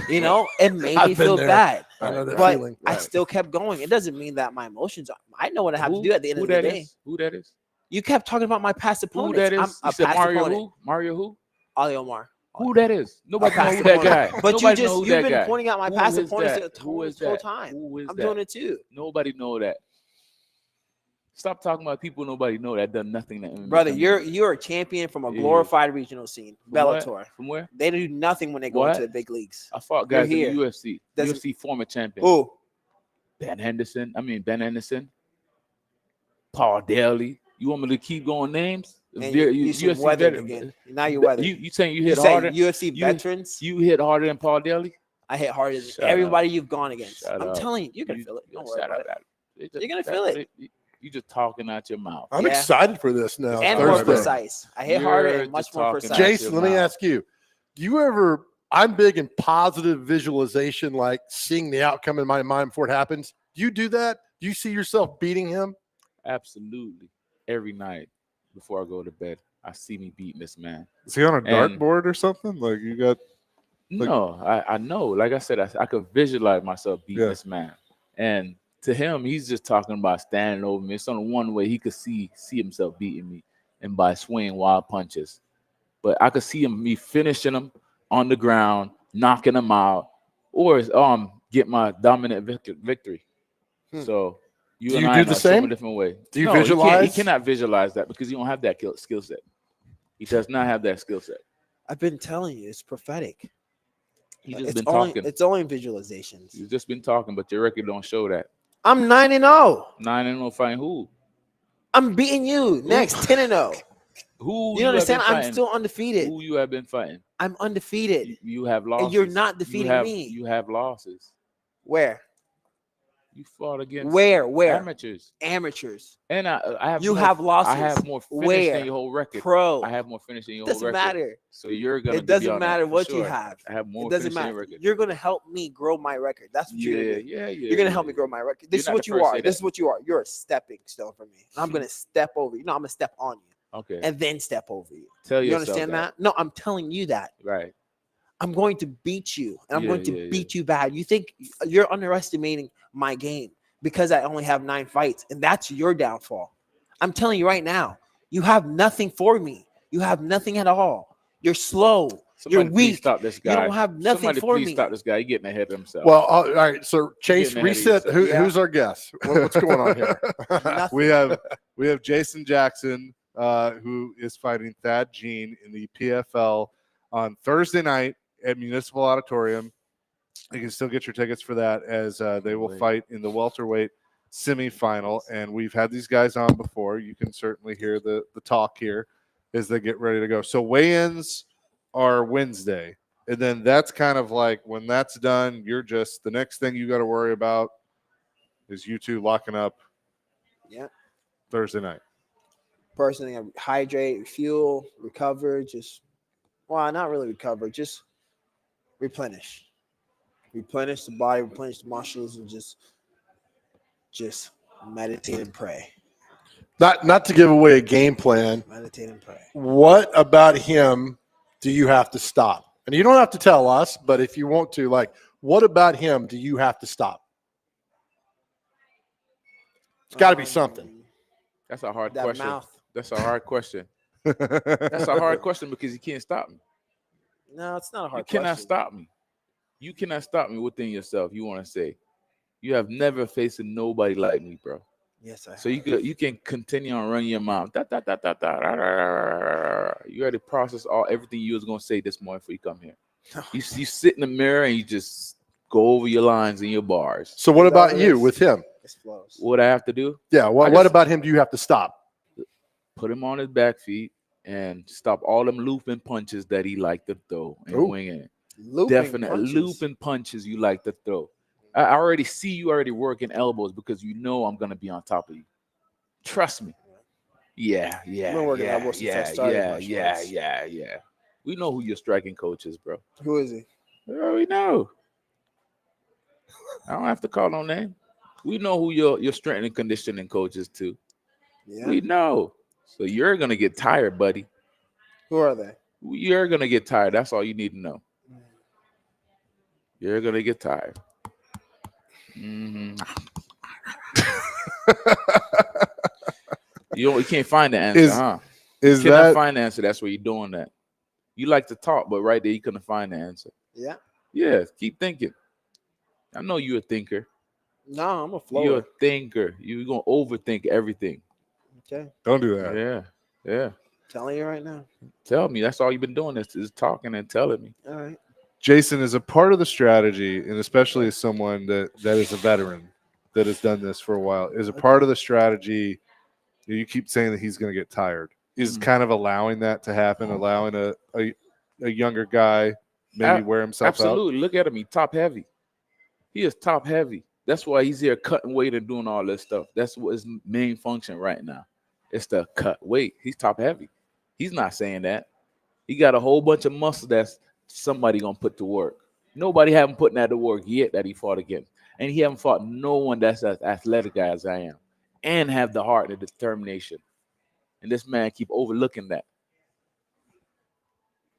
You know, it made I've me been feel there. bad. I know that But feeling. I still kept going. It doesn't mean that my emotions. I know what I have to do at the end Who of the that day. is? Who that is? You kept talking about my past Who opponents. that is? I'm You a said past Mario opponent. who? Mario who? Ali Omar. Who that is? Nobody past know who that opponent. guy. But Nobody know who you've that been guy. pointing out my Who past is opponents that? the Who is whole that? time. Who is I'm that? doing it too. Nobody know that. Stop talking about people nobody know that done nothing. That MMA Brother, community. you're a champion from a Yeah. glorified regional scene, From what? Bellator. From where? They do nothing when they go What? into the big leagues. I fought You're guys in the here. UFC. Doesn't- UFC former champion. Who? Ben Henderson. Paul Daly. You want me to keep going names? And you some UFC weathered veteran- again. Now you're weathered. You saying you You hit say harder? UFC you- veterans. You hit harder than Paul Daly? I hit harder than Shut everybody you've gone against. Shut I'm up. telling you, you're gonna feel it. Don't worry Shut about up. it. You're gonna feel it. You just talking out your mouth. I'm Yeah. excited for this now. And Thursday. more Thursday. precise. I hit harder You're and much just more talking precise. out Jason, let me mouth. ask you: do you ever? I'm big in positive visualization, like seeing the outcome in my mind before it happens. Do you do that? Do you see yourself beating him? Absolutely. Every night before I go to bed, I see me beating this man. Is he on a And- dartboard or something? Like you got Like- No, I know. Like I said, I could visualize myself beating Yeah. this man. And to him, he's just talking about standing over me. It's only one way he could see himself beating me, and by swinging wild punches. But I could see me finishing him on the ground, knocking him out, or get my dominant victory. So you Do and you I do in the a somewhat same? different way. Do you No, He visualize? cannot visualize that because you don't have that skill set. He does not have that skill set. I've been telling you, it's prophetic. He's just It's been only talking. it's only visualizations. You've just been talking, but your record don't show that. I'm 9-0. 9-0 fighting who? I'm beating you next 10-0. Who You have understand? been I'm fighting? still undefeated. Who you have been fighting? I'm undefeated. You have losses. you're not defeating you have, me. You have losses. Where? You fought against Where? amateurs. Amateurs. And I have You more, have losses. I have more finish Where? than your whole record. Pro. I have more finish than your It whole doesn't record. matter. So you're gonna. It doesn't be on matter that for what sure. you have. I have more It doesn't finish than your matter. record. You're gonna help me grow my record. That's what you're gonna do. Yeah. You're gonna help me grow my record. This is not what the you first to are. say This that. is what you are. You're a stepping stone for me. And I'm gonna step over you. No, I'm gonna step on you Okay. and then step over you. Tell You yourself understand that? No, I'm telling you that. Right. I'm going to beat you, and I'm Yeah, going to yeah, beat you bad. You think you're underestimating my game because I only have 9 fights, and that's your downfall. I'm telling you right now, you have nothing for me. You have nothing at all. You're slow. Somebody You're please weak. stop this guy. You don't have nothing Somebody for please me. stop this guy. He's getting ahead of himself. Well, all right. So Chase, getting ahead of reset. yourself. Who's our guest? What's going on here? Nothing. We have Jason Jackson, who is fighting Thad Jean in the PFL on Thursday night at Municipal Auditorium. You can still get your tickets for that as they will fight in the welterweight semifinal. And we've had these guys on before. You can certainly hear the talk here as they get ready to go. So weigh-ins are Wednesday. And then that's kind of like when that's done, you're just the next thing you got to worry about is you two locking up Thursday night. Personally, I hydrate, fuel, recover, not really recover, just replenish the body, replenish the muscles, and just meditate and pray. Not to give away a game plan. Meditate and pray. What about him do you have to stop? And you don't have to tell us, but if you want to, like, what about him do you have to stop? It's got to be something. That's a hard That question. mouth. That's a hard question. That's a hard question because you can't stop me. No, it's not a hard You cannot question. stop me. You cannot stop me within yourself. You want to say, you have never faced nobody like me, bro. Yes, I So you can continue on running your mouth. You already processed everything you was gonna say this morning before you come here. You sit in the mirror and you just go over your lines and your bars. So what about you with him? What I have to do? Yeah. What about him do you have to stop? Put him on his back feet and stop all them looping punches that he like to throw and wing in. Looping punches you like to throw. I already see you already working elbows because you know I'm gonna be on top of you. Trust me. Yeah. We know who your striking coach is, bro. Who is he? We know. I don't have to call no name. We know who your strength and conditioning coach is too. Yeah. We know. So you're gonna get tired, buddy. Who are they? You're gonna get tired. That's all you need to know. You're gonna get tired. Mm-hmm. You can't find the answer, You cannot find the answer. That's where you're doing that. You like to talk, but right there you couldn't find the answer. Yeah. Yeah. Keep thinking. I know you're a thinker. No, I'm a flower. You're a thinker. You're gonna overthink everything. Okay. Don't do that. Yeah. Telling you right now. Tell me. That's all you've been doing is talking and telling me. All right. Jason, is a part of the strategy, and especially as someone that is a veteran that has done this for a while, is a part of the strategy. You keep saying that he's going to get tired. Is kind of allowing that to happen, allowing a younger guy maybe wear himself out. Absolutely. Look at him. He's top heavy. He is top heavy. That's why he's here cutting weight and doing all this stuff. That's what his main function right now. It's to cut weight. He's top heavy. He's not saying that. He got a whole bunch of muscle that's somebody gonna put to work. Nobody haven't put that to work yet that he fought against. And he haven't fought no one that's as athletic as I am and have the heart and the determination. And this man keep overlooking that.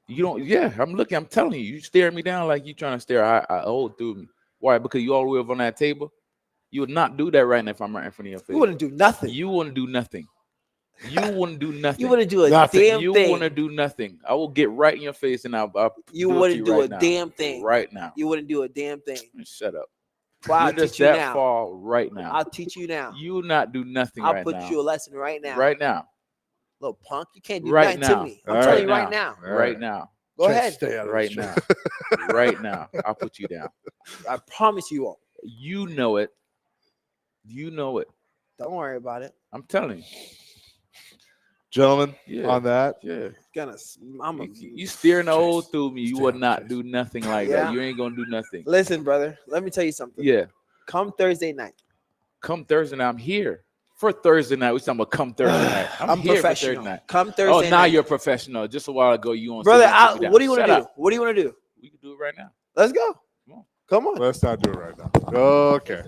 You don't, I'm telling you, you staring me down like you trying to stare a hole through me. Why? Because you all the way up on that table? You would not do that right now if I'm right in front of your face. You wouldn't do nothing. You wouldn't do nothing. You wouldn't do nothing. You wouldn't do a Nothing. damn You thing. wouldn't do nothing. I will get right in your face and I'll You do it to wouldn't do right a now. damn thing. Right now. You wouldn't do a damn thing. Shut up. Well, I'll You're just teach you that now. far right now. I'll teach you now. You will not do nothing I'll right put now. you a lesson right now. Right now. Little punk, you can't do Right nothing now. to me. I'm All telling right you right now. Right now. Go Just ahead. Stay out of Right this now. shit. Right now. I'll put you down. I promise you won't. You know it. You know it. Don't worry about it. I'm telling you. Gentlemen, Yeah. on that, Yeah. I'm a, You steering the old Chase. through me. You Stay would on, not Chase. do nothing like Yeah. that. You ain't gonna do nothing. listen, brother. Let me tell you something. Yeah. Come Thursday night, Come Thursday night, I'm here. For Thursday night, we talking about come Thursday night. I'm here for professional. Thursday night. Come Oh, Thursday now night, you're a professional. Just a while ago, you on brother. sit me down. What do you want Shut to do? up. What do you want to do? We can do it right now. Let's go. Come on. Come on. let's not do it right now. Okay.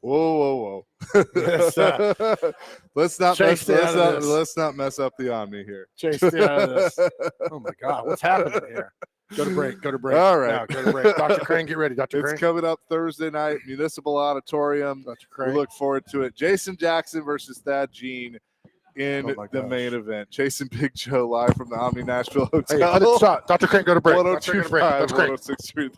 Whoa. Yes, let's not Chase, stay out of this. let's not mess up the Omni here. Chase, stay out of this. Oh my God, what's happening here? Go to break. Go to break. All right. Now, go to break. Dr. Crane, get ready. Dr. It's Crane. coming up Thursday night, Municipal Auditorium. Dr. We Crane. look forward to it. Jason Jackson versus Thad Jean in Oh my the gosh. main event. Chasing Big Joe live from the Omni Nashville Hey, Hotel. stop. Dr. Crane, go to break. Dr. Crane, go to break. 1025, Dr. Crane. 1063.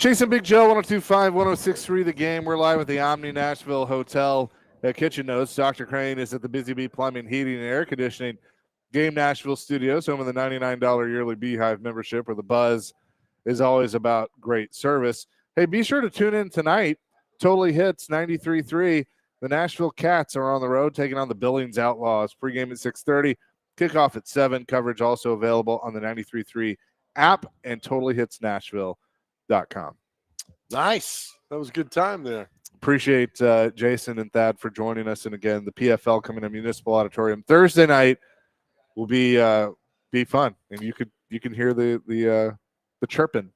Chasing Big Joe, 102.5, 106.3 The Game. We're live at the Omni Nashville Hotel at Kitchen Notes. Dr. Crane is at the Busy Bee Plumbing, Heating, and Air Conditioning Game Nashville Studios, home of the $99 yearly Beehive membership, where the buzz is always about great service. Hey, be sure to tune in tonight. Totally Hits 93.3. The Nashville Cats are on the road taking on the Billings Outlaws. Pregame at 6:30. Kickoff at 7. Coverage also available on the 93.3 app and totallyhitsnashville.com. Nice. That was a good time there. Appreciate Jason and Thad for joining us. And again, the PFL coming to Municipal Auditorium Thursday night will be fun, and you can hear the chirping.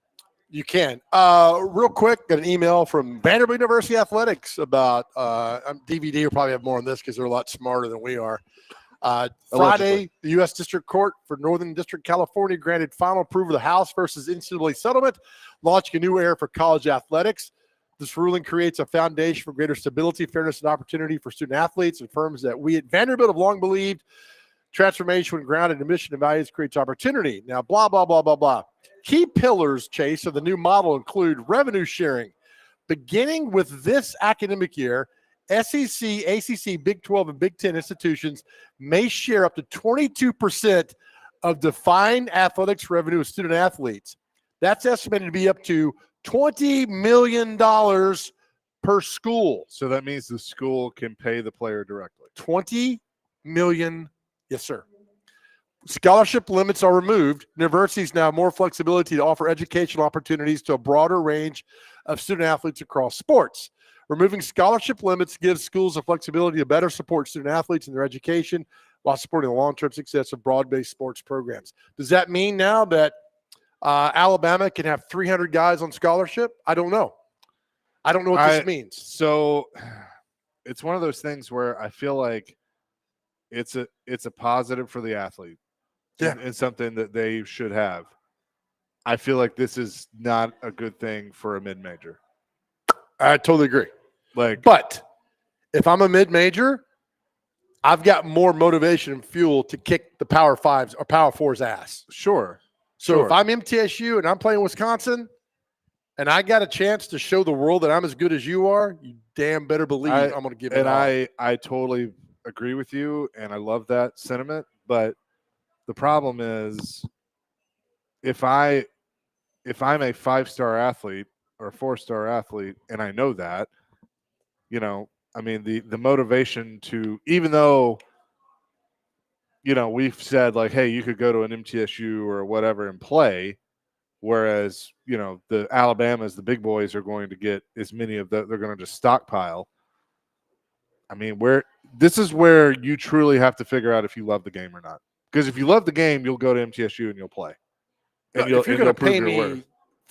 You can. Real quick, got an email from Vanderbilt University Athletics about DVD. Will probably have more on this because they're a lot smarter than we are. Friday, the U.S. District Court for Northern District, California granted final approval of the House versus NCAA settlement, launching a new era for college athletics. This ruling creates a foundation for greater stability, fairness, and opportunity for student athletes and firms that we at Vanderbilt have long believed transformation when grounded in mission and values creates opportunity. Now, blah, blah, blah, blah, blah. Key pillars, Chase, of the new model include revenue sharing. Beginning with this academic year, SEC, ACC, Big 12, and Big 10 institutions may share up to 22% of defined athletics revenue with student athletes. That's estimated to be up to $20 million per school. So that means the school can pay the player directly. $20 million. Yes, sir. Scholarship limits are removed. Universities now have more flexibility to offer educational opportunities to a broader range of student athletes across sports. Removing scholarship limits gives schools the flexibility to better support student athletes in their education while supporting the long-term success of broad-based sports programs. Does that mean now that Alabama can have 300 guys on scholarship? I don't know. I don't know what this means. So it's one of those things where I feel like it's a positive for the athlete. Yeah. And something that they should have. I feel like this is not a good thing for a mid-major. I totally agree. But if I'm a mid-major, I've got more motivation and fuel to kick the Power Fives or Power Fours ass. Sure. So if I'm MTSU and I'm playing Wisconsin and I got a chance to show the world that I'm as good as you are, you damn better believe I'm going to give it and all. I totally agree with you, and I love that sentiment. But the problem is if I'm a 5-star athlete or a 4-star athlete, and I know that, I mean, the motivation to, even though, we've said like, hey, you could go to an MTSU or whatever and play, whereas, the Alabamas, the big boys are going to get as many of they're going to just stockpile. I mean, this is where you truly have to figure out if you love the game or not. Because if you love the game, you'll go to MTSU and you'll play. And if you're going to pay me worth.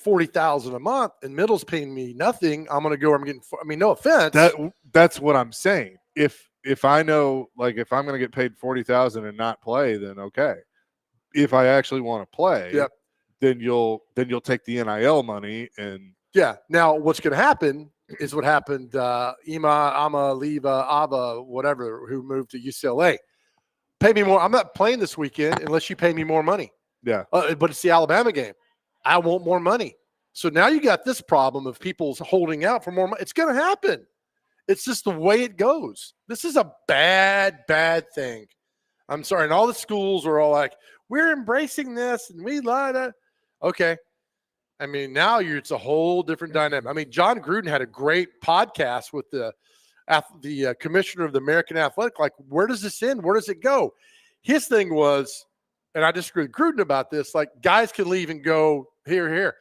$40,000 a month and middle's paying me nothing, I'm going to go where I'm getting. I mean, no offense. That's what I'm saying. If I know, like, if I'm going to get paid $40,000 and not play, then okay. If I actually want to play, yep. then you'll take the NIL money and Now what's going to happen is what happened. Ava, whatever, who moved to UCLA. Pay me more. I'm not playing this weekend unless you pay me more money. Yeah. But it's the Alabama game. I want more money. So now you got this problem of people holding out for more money. It's going to happen. It's just the way it goes. This is a bad, bad thing. I'm sorry. And all the schools are all like, we're embracing this and we lied. Okay. I mean, now it's a whole different dynamic. I mean, John Gruden had a great podcast with the commissioner of the American Athletic. Like, where does this end? Where does it go? His thing was, and I disagree with Gruden about this, like, guys can leave and go here.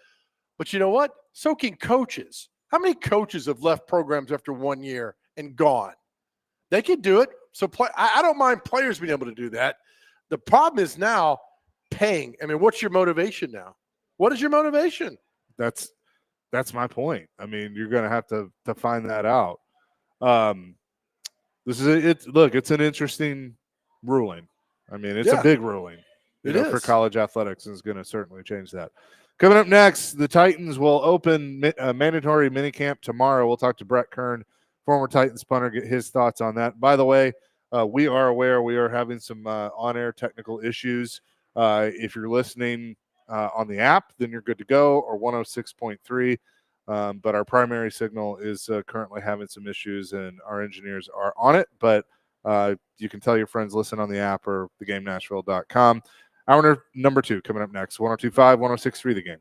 But you know what? So can coaches. How many coaches have left programs after 1 year and gone? They can do it. So I don't mind players being able to do that. The problem is now paying. I mean, what's your motivation now? What is your motivation? That's my point. I mean, you're going to have to find that out. It's an interesting ruling. I mean, it's a big ruling. It is for college athletics, and is going to certainly change that. Coming up next, the Titans will open a mandatory minicamp tomorrow. We'll talk to Brett Kern, former Titans punter, get his thoughts on that. By the way, we are aware we are having some on-air technical issues. If you're listening on the app, then you're good to go, or 106.3 But our primary signal is currently having some issues, and our engineers are on it. But you can tell your friends, listen on the app or thegamenashville.com. Hour number 2 coming up next. 102.5, 106.3 The Game.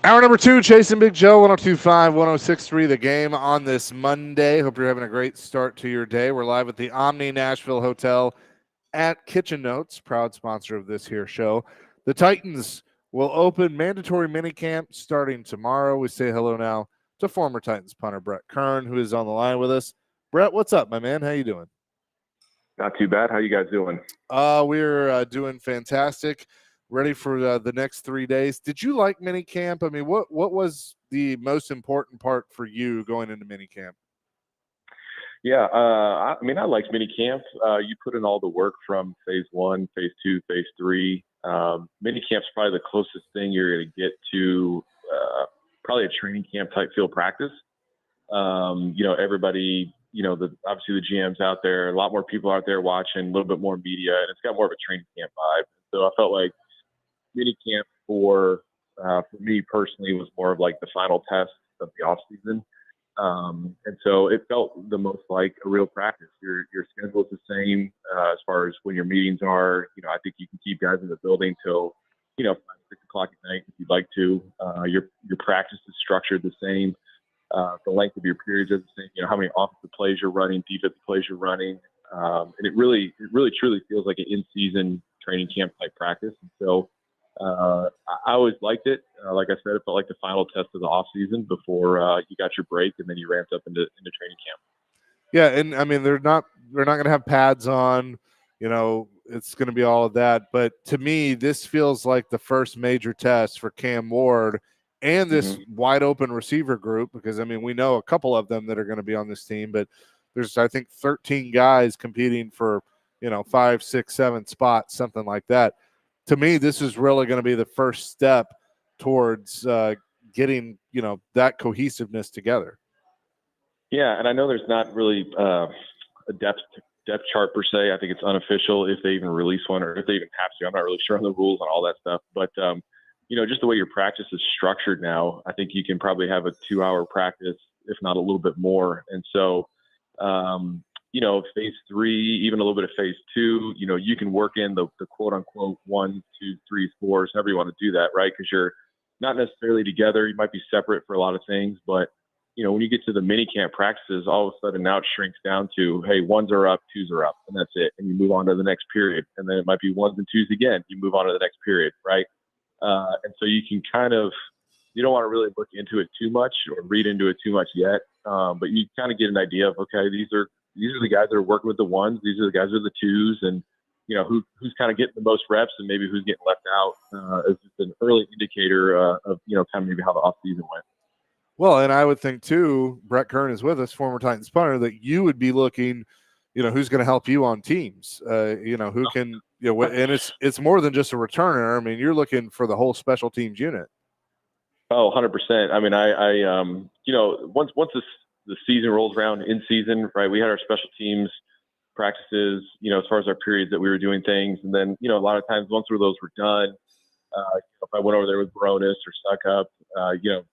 Hour number 2, Chasing Big Joe, 102.5, 106.3 The Game on this Monday. Hope you're having a great start to your day. We're live at the Omni Nashville Hotel at Kitchen Notes, proud sponsor of this here show. The Titans will open mandatory minicamp starting tomorrow. We say hello now to former Titans punter Brett Kern, who is on the line with us. Brett, what's up, my man? How you doing? Not too bad. How you guys doing? We're doing fantastic. Ready for the next 3 days. Did you like minicamp? I mean, what was the most important part for you going into minicamp? Yeah, I mean, I like mini camp. You put in all the work from phase 1, phase 2, phase 3. Mini camp's probably the closest thing you're going to get to probably a training camp type field practice. Everybody, obviously the GM's out there, a lot more people out there watching, a little bit more media, and it's got more of a training camp vibe. So I felt like mini camp for me personally was more of like the final test of the off season. And so it felt the most like a real practice. Your schedule is the same as far as when your meetings are. I think you can keep guys in the building till 5, 6 o'clock at night if you'd like to. Your practice is structured the same. The length of your periods is the same. How many offensive plays you're running, defensive plays you're running, and it really truly feels like an in-season training camp type practice. And so I always liked it. Like I said, it felt like the final test of the off season before you got your break and then you ramped up into training camp. Yeah, and I mean they're not going to have pads on. It's going to be all of that. But to me, this feels like the first major test for Cam Ward and this wide open receiver group, because I mean we know a couple of them that are going to be on this team, but there's I think 13 guys competing for 5, 6, 7 spots, something like that. To me, this is really going to be the first step towards getting that cohesiveness together. Yeah, and I know there's not really a depth chart per se. I think it's unofficial if they even release one or if they even have to. I'm not really sure on the rules and all that stuff, but just the way your practice is structured now, I think you can probably have a 2-hour practice, if not a little bit more. And so, phase 3, even a little bit of phase 2, you can work in the quote unquote 1, 2, 3, 4s, however you want to do that, right? Because you're not necessarily together. You might be separate for a lot of things, but when you get to the mini camp practices, all of a sudden now it shrinks down to, hey, 1s are up, 2s are up, and that's it. And you move on to the next period. And then it might be 1s and 2s again. You move on to the next period, right? And so you can you don't want to really look into it too much or read into it too much yet. But you kind of get an idea of, okay, these are the guys that are working with the 1s. These are the guys with the 2s, and who's kind of getting the most reps and maybe who's getting left out as just an early indicator of kind of maybe how the off season went. Well, and I would think too, Brett Kern is with us, former Titans punter, that you would be looking, who's going to help you on teams, who can, and it's more than just a returner. I mean, you're looking for the whole special teams unit. Oh, 100%. I mean, once the season rolls around in season, right, we had our special teams practices, as far as our periods that we were doing things. And then, a lot of times once those were done, if I went over there with Baronis or Suckup,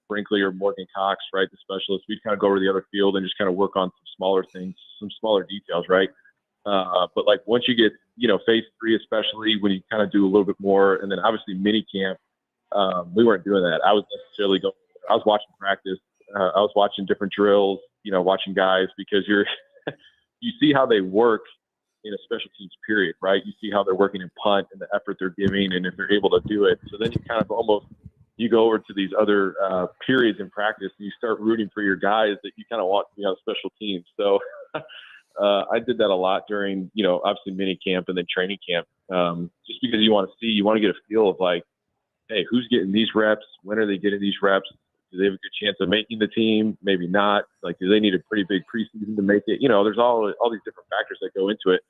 Brinkley or Morgan Cox, right, the specialist, we'd kind of go over to the other field and just kind of work on some smaller things, some smaller details, right? But like once you get, phase 3, especially when you kind of do a little bit more, and then obviously mini camp, we weren't doing that. I was watching practice. I was watching different drills, watching guys, because you see how they work in a special teams period, right? You see how they're working in punt and the effort they're giving and if they're able to do it. So then you kind of you go over to these other periods in practice and you start rooting for your guys that you kind of want to be on special teams. So I did that a lot during, obviously mini camp and then training camp, just because you want to get a feel of like, hey, who's getting these reps? When are they getting these reps? Do they have a good chance of making the team? Maybe not. Like, do they need a pretty big preseason to make it? There's all these different factors that go into it.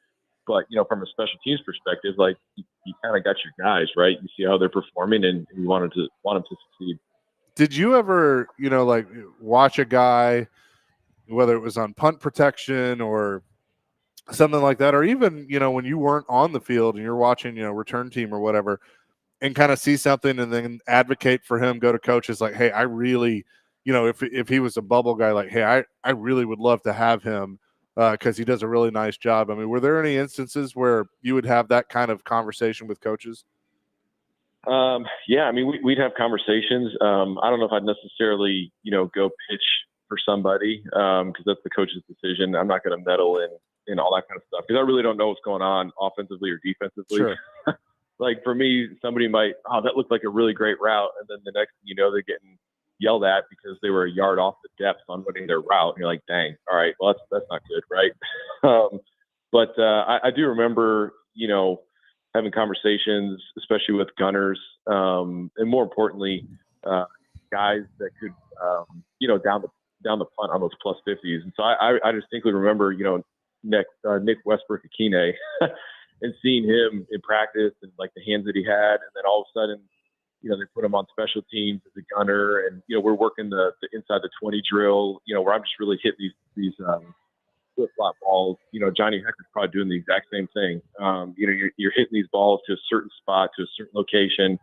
But, from a special teams perspective, like you kind of got your guys, right? You see how they're performing and you want them to succeed. Did you ever, like watch a guy, whether it was on punt protection or something like that, or even, when you weren't on the field and you're watching, return team or whatever, and kind of see something and then advocate for him, go to coaches like, hey, I really, if he was a bubble guy, like, hey, I really would love to have him because he does a really nice job. I mean, were there any instances where you would have that kind of conversation with coaches? Yeah, I mean, we'd have conversations. I don't know if I'd necessarily, go pitch for somebody because that's the coach's decision. I'm not going to meddle in all that kind of stuff because I really don't know what's going on offensively or defensively. Sure. Like for me, somebody might, that looked like a really great route. And then the next thing you know, they're getting yelled at because they were a yard off the depth on running their route. And you're like, dang, all right, well, that's not good, right? But I do remember, having conversations, especially with gunners, and more importantly, guys that could, down the punt on those plus 50s. And so I distinctly remember, Nick Westbrook-Akine and seeing him in practice and like the hands that he had. And then all of a sudden, they put him on special teams as a gunner. And, we're working the inside the 20 drill, where I'm just really hitting these flip-flop balls. Johnny Hector's probably doing the exact same thing. You're hitting these balls to a certain spot, to a certain location,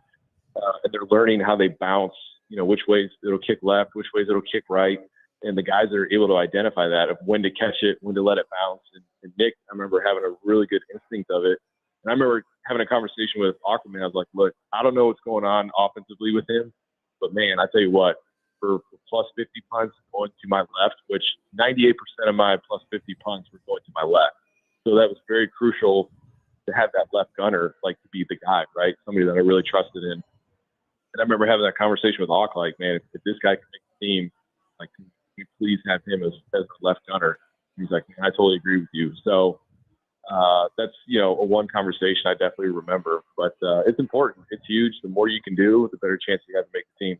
and they're learning how they bounce, which ways it'll kick left, which ways it'll kick right. And the guys that are able to identify that, of when to catch it, when to let it bounce. And Nick, I remember having a really good instinct of it. And I remember having a conversation with Aquaman. I was like, look, I don't know what's going on offensively with him, but man, I tell you what, for plus 50 punts going to my left, which 98% of my plus 50 punts were going to my left. So that was very crucial to have that left gunner, like, to be the guy, right? Somebody that I really trusted in. And I remember having that conversation with Hawk, like, man, if this guy can make the team, like, can you please have him as the left gunner? He's like, man, I totally agree with you. So that's, a one conversation I definitely remember. But it's important. It's huge. The more you can do, the better chance you have to make the team.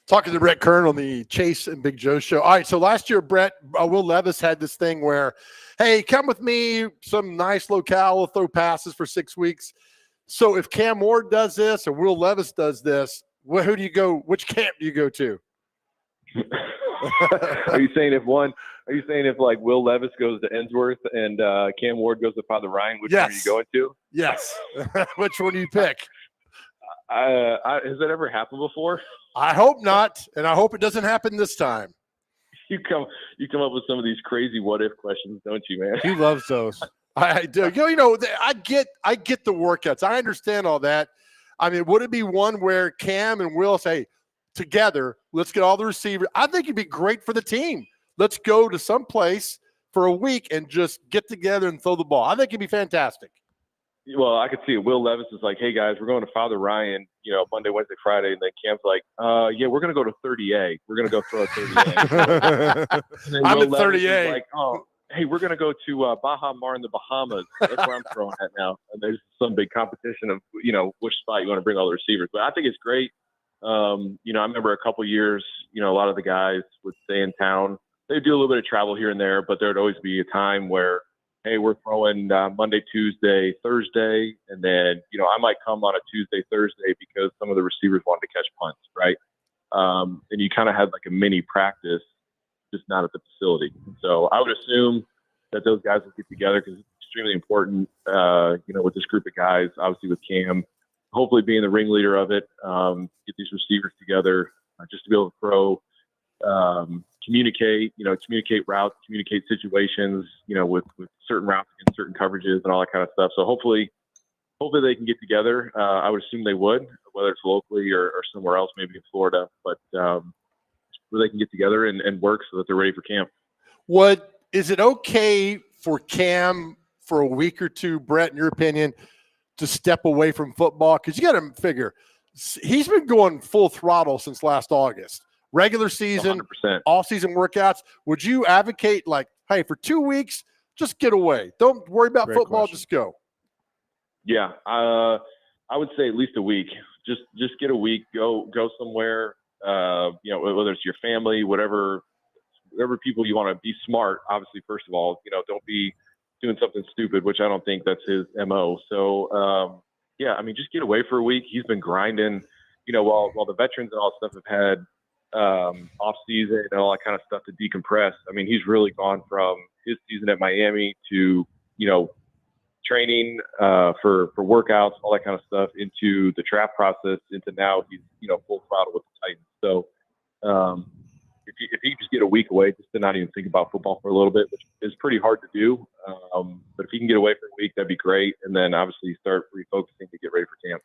Talking to Brett Kern on the Chase and Big Joe show. All right, so last year, Brett, Will Levis had this thing where, hey, come with me, some nice locale, we'll throw passes for 6 weeks. So if Cam Ward does this or Will Levis does this, who do you go? Which camp do you go to? Are you saying if like Will Levis goes to Ensworth and Cam Ward goes to Father Ryan, which one are you going to? Yes. Which one do you pick? Has that ever happened before? I hope not, and I hope it doesn't happen this time. You come up with some of these crazy what if questions, don't you, man? He loves those. I do. I get the workouts. I understand all that. I mean, would it be one where Cam and Will say, together, let's get all the receivers? I think it'd be great for the team. Let's go to some place for a week and just get together and throw the ball. I think it'd be fantastic. Well, I could see it. Will Levis is like, hey, guys, we're going to Father Ryan, Monday, Wednesday, Friday. And then Cam's like, yeah, we're going to go to 30A. We're going to go throw a 30A. I'm at 30A. Like, oh, hey, we're going to go to Baja Mar in the Bahamas. That's where I'm throwing at now. And there's some big competition of, which spot you want to bring all the receivers. But I think it's great. I remember a couple years, a lot of the guys would stay in town. They'd do a little bit of travel here and there, but there'd always be a time where, hey, we're throwing Monday, Tuesday, Thursday, and then, I might come on a Tuesday, Thursday because some of the receivers wanted to catch punts, right? And you kind of had like a mini practice, just not at the facility. So I would assume that those guys will get together because it's extremely important, with this group of guys, obviously with Cam, hopefully being the ringleader of it, get these receivers together just to be able to throw, communicate routes, communicate situations, with certain routes against certain coverages and all that kind of stuff. So hopefully they can get together. I would assume they would, whether it's locally or somewhere else, maybe in Florida, but where they can get together and work so that they're ready for camp. Is it okay for Cam for a week or two, Brett, in your opinion, to step away from football? Because you got to figure he's been going full throttle since last August. Regular season, 100%. All-season workouts. Would you advocate, like, hey, for 2 weeks, just get away? Don't worry about Great football. question. Just go. Yeah, I would say at least a week. Just get a week. Go somewhere. Whether it's your family, whatever people you want to be smart. Obviously, first of all, don't be doing something stupid, which I don't think that's his MO. So, just get away for a week. He's been grinding, while the veterans and all that stuff have had off season and all that kind of stuff to decompress. I mean, he's really gone from his season at Miami to, training for workouts, all that kind of stuff, into the draft process, into now he's, full throttle with the Titans. So if he just get a week away, just to not even think about football for a little bit, which is pretty hard to do. But if he can get away for a week, that'd be great. And then obviously start refocusing to get ready for camp.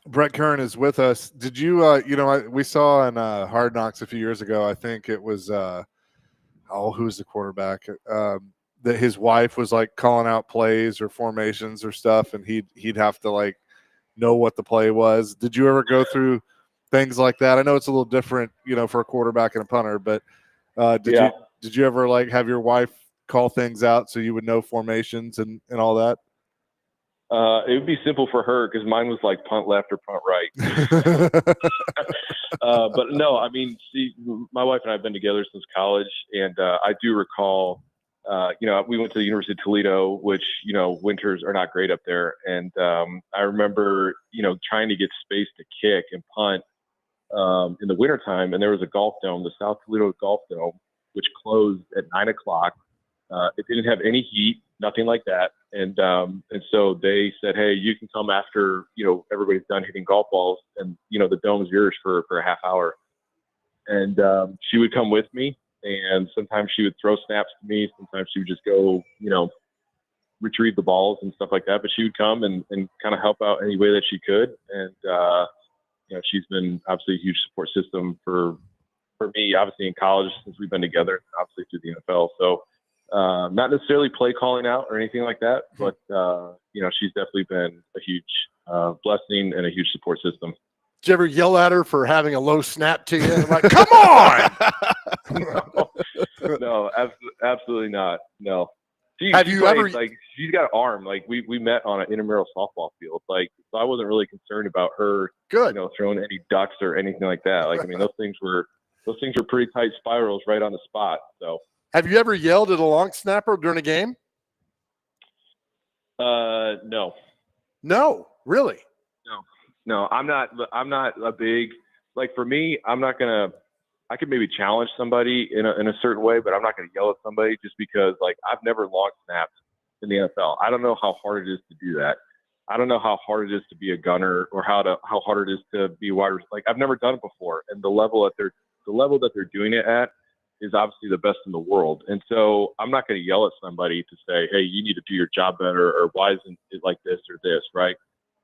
Brett Kern is with us. Did you, we saw in Hard Knocks a few years ago, I think it was, who's the quarterback? That his wife was like calling out plays or formations or stuff, and he'd have to like know what the play was. Did you ever go through things like that? I know it's a little different, for a quarterback and a punter, but did you ever like have your wife call things out so you would know formations and all that? It would be simple for her because mine was like punt left or punt right. But no, I mean, my wife and I have been together since college, and I do recall, we went to the University of Toledo, which, winters are not great up there. And I remember, trying to get space to kick and punt in the wintertime, and there was a golf dome, the South Toledo Golf Dome, which closed at 9:00. It didn't have any heat, nothing like that. And so they said, hey, you can come after, everybody's done hitting golf balls, and, the dome's yours for a half hour. And she would come with me, and sometimes she would throw snaps to me. Sometimes she would just go, retrieve the balls and stuff like that. But she would come and kind of help out any way that she could. And, she's been obviously a huge support system for me, obviously in college since we've been together, obviously through the NFL. So, not necessarily play calling out or anything like that, but she's definitely been a huge blessing and a huge support system. Did you ever yell at her for having a low snap to you? Like, come on! No, absolutely not. No. She's got an arm. Like we met on an intramural softball field. Like, so I wasn't really concerned about her, throwing any ducks or anything like that. Like, I mean, those things were pretty tight spirals right on the spot. So. Have you ever yelled at a long snapper during a game? No. No, really? No, I'm not a big, like, for me, I could maybe challenge somebody in a certain way, but I'm not going to yell at somebody just because, like, I've never long snapped in the NFL. I don't know how hard it is to do that. I don't know how hard it is to be a gunner or how hard it is to be wide receiver. Like, I've never done it before. And the level that they're doing it at is obviously the best in the world. And so I'm not going to yell at somebody to say, hey, you need to do your job better, or why isn't it like this or this, right?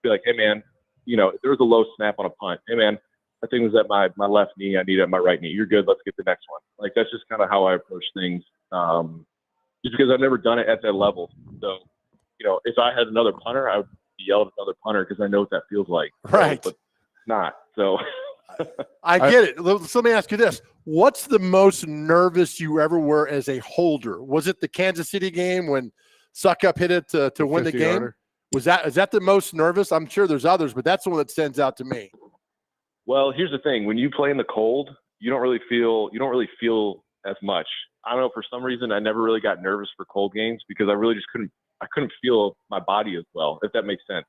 Be like, hey, man, if there was a low snap on a punt, hey, man, I think it was at my left knee. I need it at my right knee. You're good. Let's get the next one. Like, that's just kind of how I approach things, just because I've never done it at that level. So, if I had another punter, I would yell at another punter because I know what that feels like. Right. But not. So I get it. So let me ask you this. What's the most nervous you ever were as a holder? Was it the Kansas City game when Suckup hit it to win the game? Yarder. Is that the most nervous? I'm sure there's others, but that's the one that stands out to me. Well, here's the thing. When you play in the cold, you don't really feel as much. I don't know, for some reason I never really got nervous for cold games because I really just couldn't feel my body as well, if that makes sense.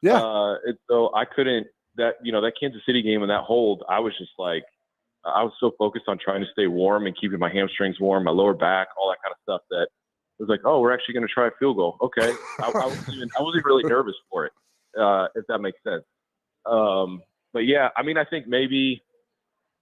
Yeah. And so I couldn't, that Kansas City game and that hold, I was just like, I was so focused on trying to stay warm and keeping my hamstrings warm, my lower back, all that kind of stuff, that it was like, oh, we're actually going to try a field goal. Okay. I wasn't really nervous for it, if that makes sense. But yeah, I mean, I think maybe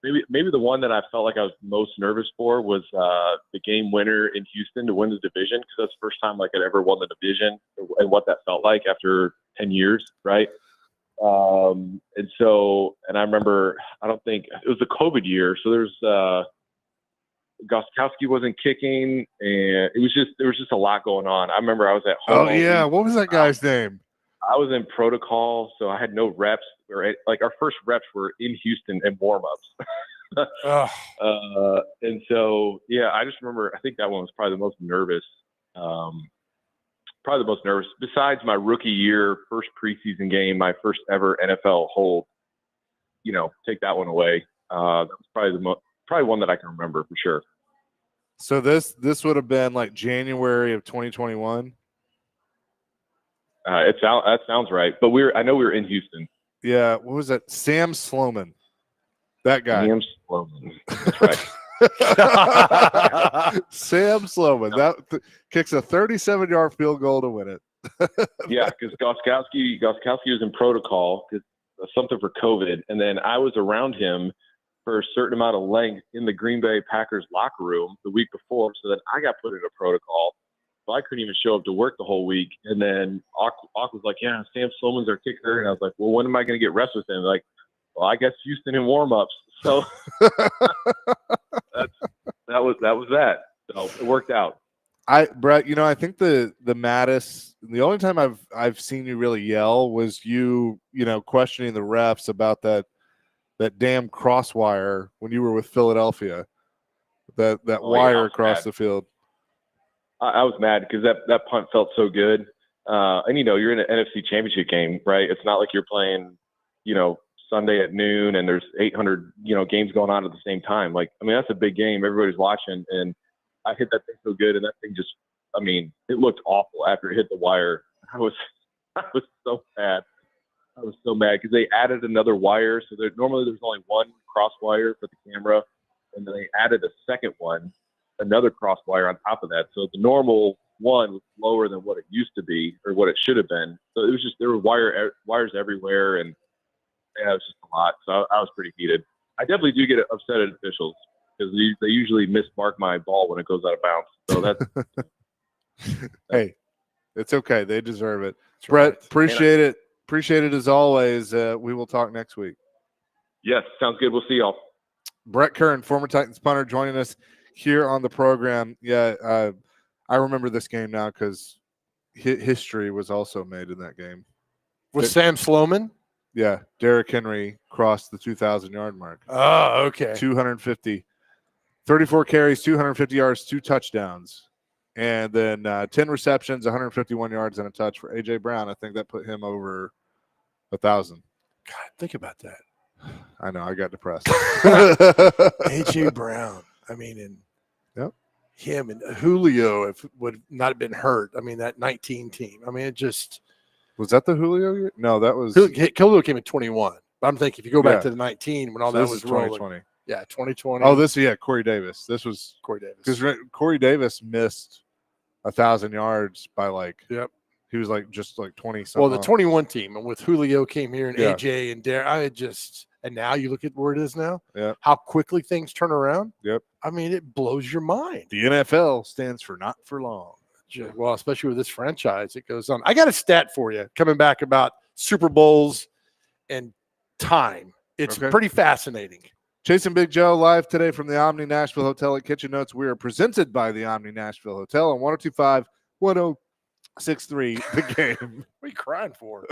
the one that I felt like I was most nervous for was the game winner in Houston to win the division, because that's the first time like I'd ever won the division and what that felt like after 10 years, right? And I remember, I don't think it was the COVID year, so there's Gostkowski wasn't kicking, and there was just a lot going on. I remember I was at home. Oh yeah, what was that guy's name? I was in protocol, so I had no reps. Like, our first reps were in Houston and warm-ups. And so, yeah, I just remember, I think that one was probably the most nervous. Besides my rookie year, first preseason game, my first ever NFL hold, take that one away. That was probably one that I can remember for sure. So this would have been like January of 2021. That sounds right. But I know we were in Houston. Yeah. What was that? Sam Sloman. That guy. Sam Sloman. That's right. Sam Sloman. That kicks a 37-yard field goal to win it. Yeah, because Gostkowski was in protocol because something for COVID, and then I was around him for a certain amount of length in the Green Bay Packers locker room the week before, so then I got put in a protocol. So I couldn't even show up to work the whole week. And then Ock was like, yeah, Sam Sloman's our kicker. And I was like, well, when am I going to get rest with him? Like, well, I guess Houston in warm-ups. So that was that. So it worked out. Brett, I think the Mattis, the only time I've seen you really yell was you questioning the refs about that damn crosswire when you were with Philadelphia, that wire across the field. I was mad because that punt felt so good. And you're in an NFC Championship game, right? It's not like you're playing, Sunday at noon and there's 800, games going on at the same time. Like, I mean, that's a big game. Everybody's watching, and I hit that thing so good, and that thing just, it looked awful after it hit the wire. I was so mad. I was so mad because they added another wire. So normally there's only one cross wire for the camera, and then they added a second one, another cross wire on top of that. So the normal one was lower than what it used to be or what it should have been. So it was just, there were wires everywhere, and yeah, it was just a lot. So I was pretty heated. I definitely do get upset at officials because they usually mismark my ball when it goes out of bounds. So that's hey, it's okay. They deserve it. That's Brett, right. Appreciate it. Appreciate it as always. We will talk next week. Yes, sounds good. We'll see y'all. Brett Kern, former Titans punter, joining us here on the program. Yeah, I remember this game now because history was also made in that game. Was Sam Sloman? Yeah, Derrick Henry crossed the 2,000-yard mark. Oh, okay. 250. 34 carries, 250 yards, 2 touchdowns. And then 10 receptions, 151 yards, and a touch for A.J. Brown. I think that put him over 1,000. God, think about that. I know. I got depressed. A.J. Brown. And yep. Him and Julio, if would not have been hurt. That 19 team. It just. Was that the Julio year? No, that was. Julio came in 21. But I'm thinking if you go back to the 19 when all that was 2020. Rolling. Yeah, 2020. Oh, Corey Davis. This was Corey Davis. Because Corey Davis missed 1,000 yards by he was just 20 something. Well, the 21 team, and with Julio came here and AJ and Derek, and now you look at where it is now. Yeah. How quickly things turn around. Yep. It blows your mind. The NFL stands for not for long. Well, especially with this franchise, it goes on. I got a stat for you coming back about Super Bowls and time. It's pretty fascinating. Chasing Big Joe live today from the Omni Nashville Hotel at Kitchen Notes. We are presented by the Omni Nashville Hotel on 102.5 1063 The Game. What are you crying for?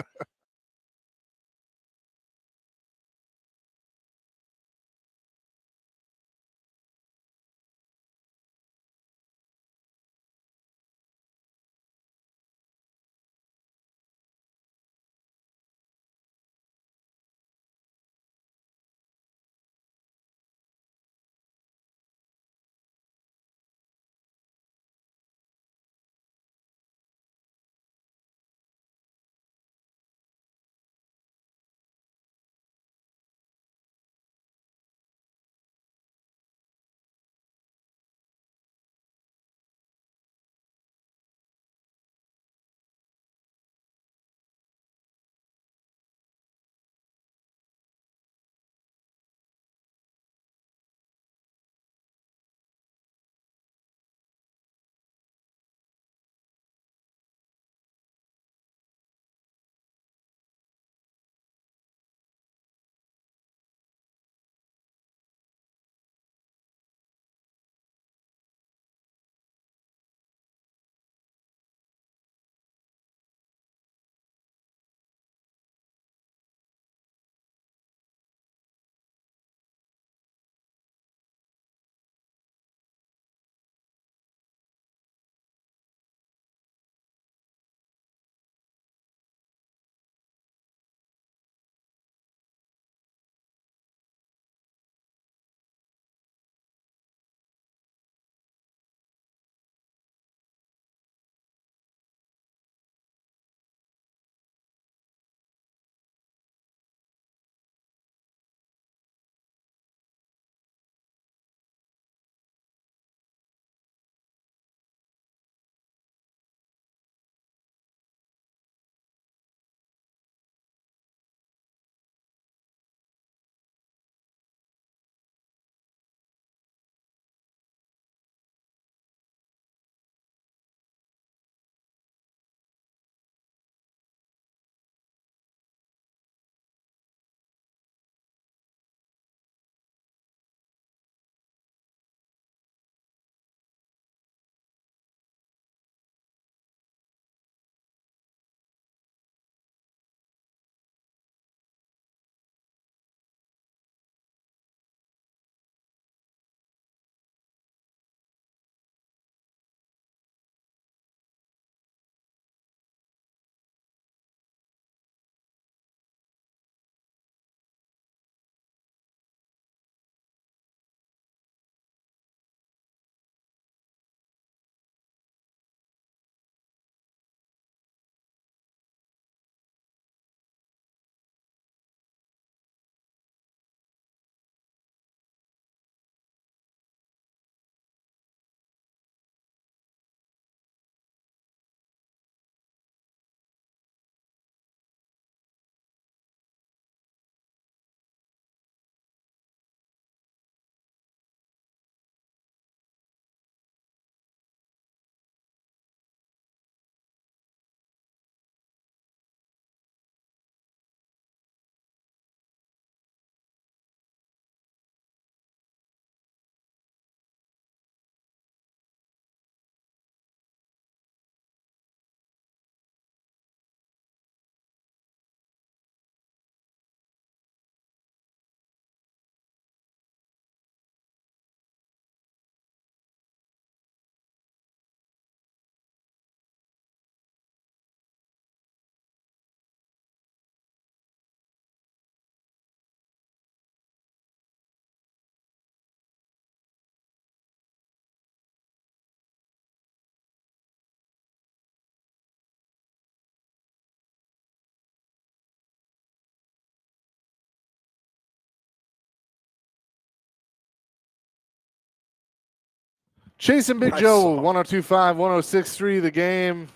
Chase and Big I Joe, saw. 1025, 1063, the game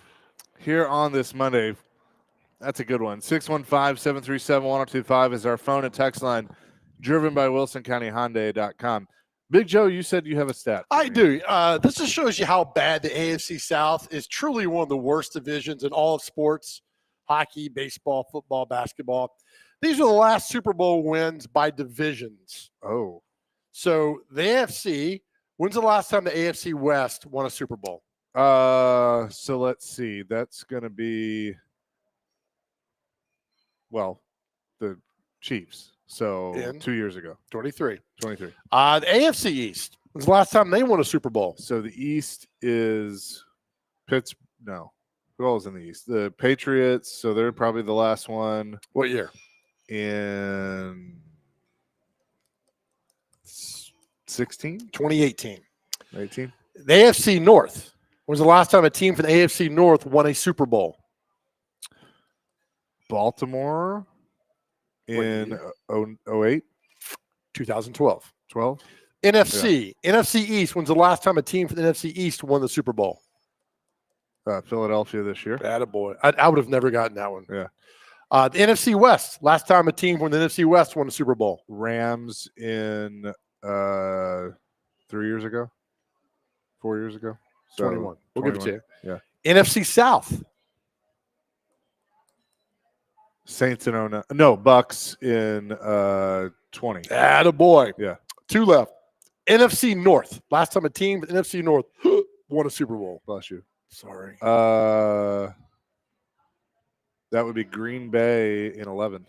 here on this Monday. That's a good one. 615-737-1025 is our phone and text line, driven by WilsonCountyHyundai.com. Big Joe, you said you have a stat. I do. This just shows you how bad the AFC South is. Truly one of the worst divisions in all of sports: hockey, baseball, football, basketball. These are the last Super Bowl wins by divisions. Oh. So the AFC, when's the last time the AFC West won a Super Bowl? So let's see. That's going to be, well, the Chiefs. So In 2 years ago. 23. 23. The AFC East, when's the last time they won a Super Bowl? So the East is Pittsburgh. No. Who else in the East? The Patriots. So they're probably the last one What year? in 16? 2018. 18? The AFC North, when's the last time a team from the AFC North won a Super Bowl? Baltimore in 08? 2012. 12? NFC East, when's the last time a team from the NFC East won the Super Bowl? Philadelphia this year. Attaboy. I would have never gotten that one. Yeah. The NFC West, last time a team from the NFC West won the Super Bowl. Rams in 3 years ago, 4 years ago. So 21. We'll give it to you. Yeah. NFC South. Saints in 09. No, Bucks in 20. Attaboy. Yeah. 2 left. NFC North. Last time a team from the NFC North won a Super Bowl. Bless you. Sorry. That would be Green Bay in 11.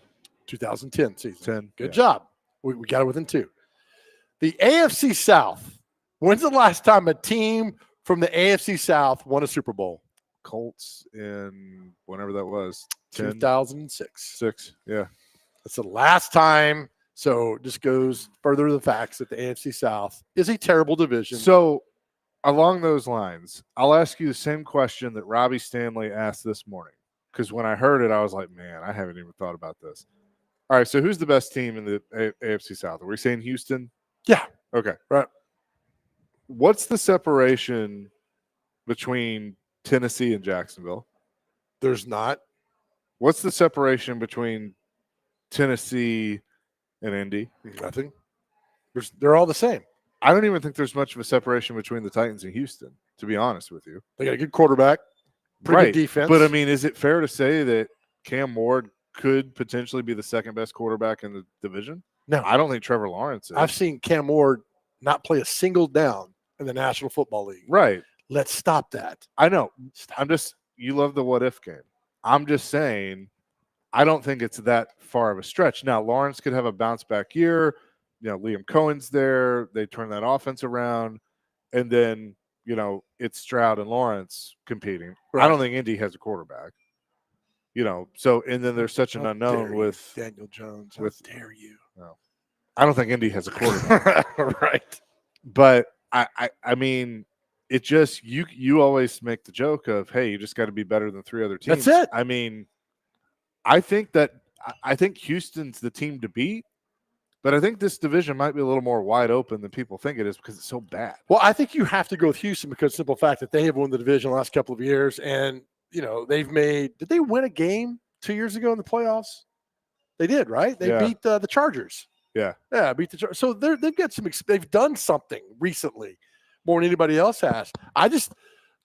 2010 season. 10. Good job. We got it within 2. The AFC South. When's the last time a team from the AFC South won a Super Bowl? Colts in whenever that was. 10, 2006. 6. Yeah. That's the last time. So just goes further to the facts that the AFC South is a terrible division. So along those lines, I'll ask you the same question that Robbie Stanley asked this morning. Because when I heard it, I was like, man, I haven't even thought about this. All right, so who's the best team in the AFC South? Are we saying Houston? Yeah. Okay. Right. What's the separation between Tennessee and Jacksonville? There's not. What's the separation between Tennessee and Indy? Nothing. They're all the same. I don't even think there's much of a separation between the Titans and Houston, to be honest with you. They got a good quarterback, pretty good defense. But, I mean, is it fair to say that Cam Ward could potentially be the second best quarterback in the division? No. I don't think Trevor Lawrence is. I've seen Cam Ward not play a single down in the National Football League. Right. Let's stop that. I know. You love the what-if game. I'm just saying I don't think it's that far of a stretch. Now, Lawrence could have a bounce-back year. You know, Liam Cohen's there. They turn that offense around. And then, you know, it's Stroud and Lawrence competing. Right. I don't think Indy has a quarterback. You know, so and then there's such an How unknown dare with you, Daniel Jones. How with- dare you? No. I don't think Indy has a quarterback. Right. But I mean, it just you always make the joke of, hey, you just got to be better than 3 other teams. That's it. I mean, I think Houston's the team to beat, but I think this division might be a little more wide open than people think it is because it's so bad. Well, I think you have to go with Houston because of the simple fact that they have won the division the last couple of years. And, you know, did they win a game 2 years ago in the playoffs? They did, right? They beat the Chargers. Yeah. Yeah, beat the Chargers. So they've got they've done something recently more than anybody else has.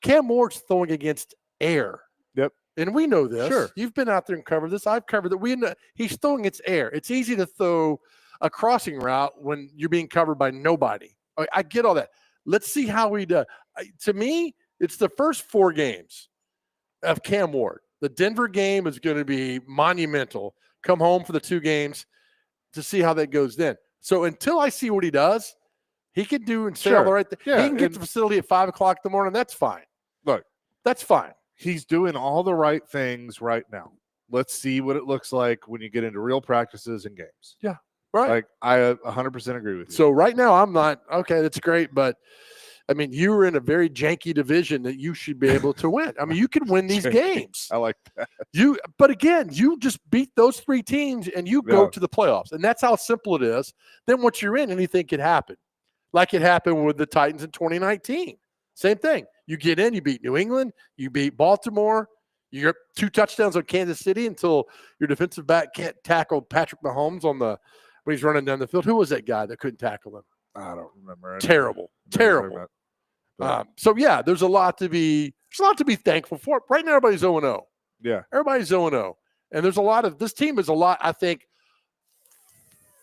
Cam Ward's throwing against air. Yep. And we know this. Sure. You've been out there and covered this. I've covered that. He's throwing against air. It's easy to throw a crossing route when you're being covered by nobody. I get all that. Let's see how he does. To me, it's the first 4 games of Cam Ward. The Denver game is going to be monumental. Come home for the 2 games to see how that goes then. So until I see what he does, he can do and say all the right things. Yeah, he can get to the facility at 5 o'clock in the morning. That's fine. Look, that's fine. He's doing all the right things right now. Let's see what it looks like when you get into real practices and games. Yeah, right. Like I 100% agree with you. So right now I'm not okay. That's great, but I mean you were in a very janky division that you should be able to win. I mean you can win these games. I like that. But again, you just beat those 3 teams and you go to the playoffs, and that's how simple it is. Then once you're in, anything could happen, like it happened with the Titans in 2019. Same thing. You get in, you beat New England, you beat Baltimore, you get 2 touchdowns on Kansas City until your defensive back can't tackle Patrick Mahomes when he's running down the field. Who was that guy that couldn't tackle him? I don't remember. Terrible. So yeah, there's a lot to be thankful for. Right now, everybody's 0-0. Yeah, everybody's 0-0, and there's a lot of this team is a lot. I think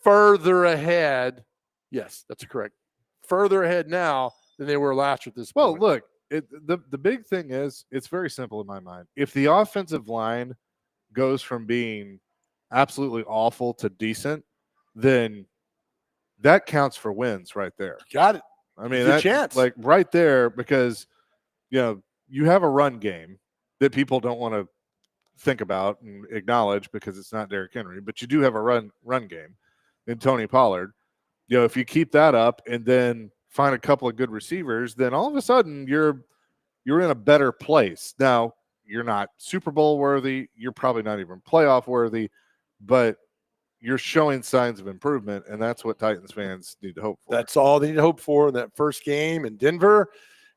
further ahead. Yes, that's correct. Further ahead now than they were last year at this point. Well, look, the big thing is it's very simple in my mind. If the offensive line goes from being absolutely awful to decent, then that counts for wins right there. Got it. I mean, Good chance. like right there, because you have a run game that people don't want to think about and acknowledge because it's not Derrick Henry, but you do have a run game in Tony Pollard. If you keep that up and then find a couple of good receivers, then all of a sudden you're in a better place. Now, you're not Super Bowl worthy, you're probably not even playoff worthy, but you're showing signs of improvement, and that's what Titans fans need to hope for. That's all they need to hope for in that first game in Denver.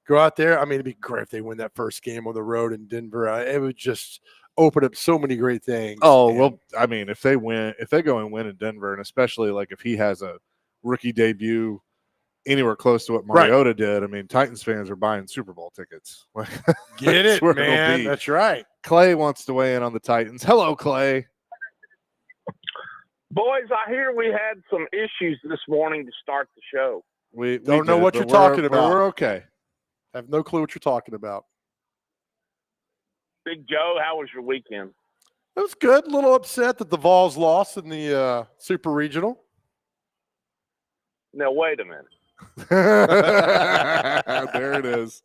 Go out there. I mean, it'd be great if they win that first game on the road in Denver. It would just open up so many great things. Oh, well, I mean, if they go and win in Denver, and especially like if he has a rookie debut anywhere close to what Mariota did, I mean, Titans fans are buying Super Bowl tickets. Get it, man. That's right. Clay wants to weigh in on the Titans. Hello, Clay. Boys, I hear we had some issues this morning to start the show. We don't know what you're talking about. We're okay. I have no clue what you're talking about. Big Joe, how was your weekend? It was good. A little upset that the Vols lost in the Super Regional. Now, wait a minute. There it is.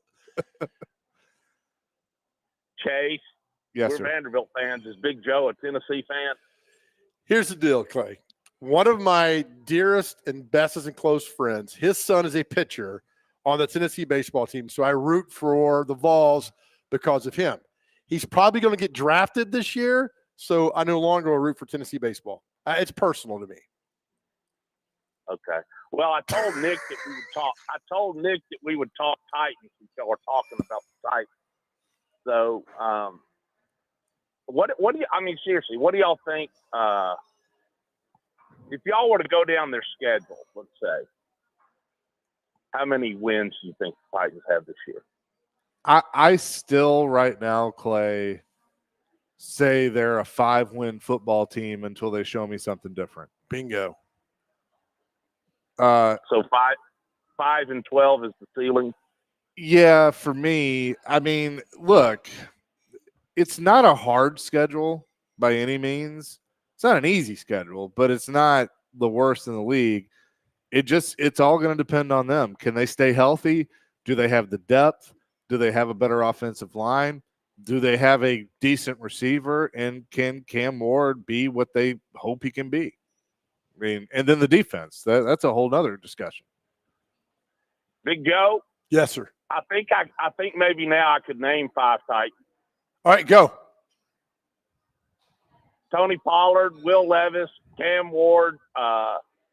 Chase, yes, we're sir. Vanderbilt fans. Is Big Joe a Tennessee fan? Here's the deal, Clay. One of my dearest and bestest and close friends, his son is a pitcher on the Tennessee baseball team. So I root for the Vols because of him. He's probably going to get drafted this year, so I no longer will root for Tennessee baseball. It's personal to me. Okay. Well, I told Nick that we would talk. I told Nick that we would talk Titans until we're talking about the Titans. So, what do you? I mean, seriously, what do y'all think? If y'all were to go down their schedule, let's say, how many wins do you think the Titans have this year? I still right now, Clay, say they're a 5-win football team until they show me something different. Bingo. So 5-12 is the ceiling. Yeah, for me, I mean, look, it's not a hard schedule by any means. It's not an easy schedule, but it's not the worst in the league. It's all going to depend on them. Can they stay healthy? Do they have the depth? Do they have a better offensive line? Do they have a decent receiver? And can Cam Ward be what they hope he can be? I mean, and then the defense. That's a whole nother discussion. Big Joe? Yes, sir. I think maybe now I could name 5 Titans. All right, go. Tony Pollard, Will Levis, Cam Ward,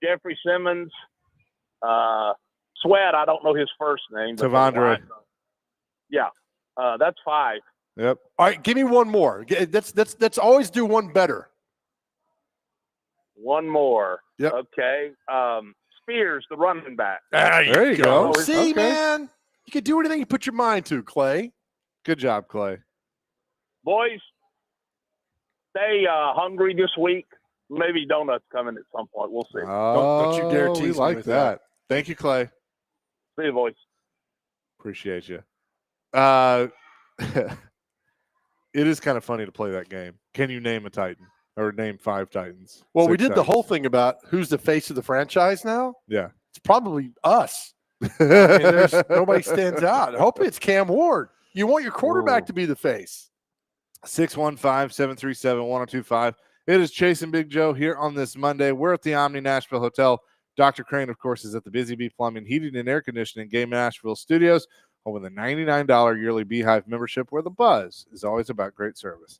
Jeffrey Simmons, Sweat. I don't know his first name. Tavondre. Yeah, that's 5. Yep. All right, give me one more. Let's always do one better. One more. Yep. Okay. Spears, the running back. There you go. See, okay. man, you can do anything you put your mind to, Clay. Good job, Clay. Boys, stay hungry this week. Maybe donuts coming at some point. We'll see. Don't you dare tease we me like with that. Thank you, Clay. See you, boys. Appreciate you. It is kind of funny to play that game. Can you name a Titan or name 5 Titans? Well, we 6 did the Titans. whole thing about who's the face of the franchise now. Yeah. It's probably us. I mean, nobody stands out. Hopefully it's Cam Ward. You want your quarterback to be the face. 615-737-1025. It is Chase and Big Joe here on this Monday. We're at the Omni Nashville Hotel. Dr. Crane, of course, is at the Busy Bee Plumbing, Heating, and Air Conditioning Game Nashville Studios, home with a $99 yearly Beehive membership where the buzz is always about great service.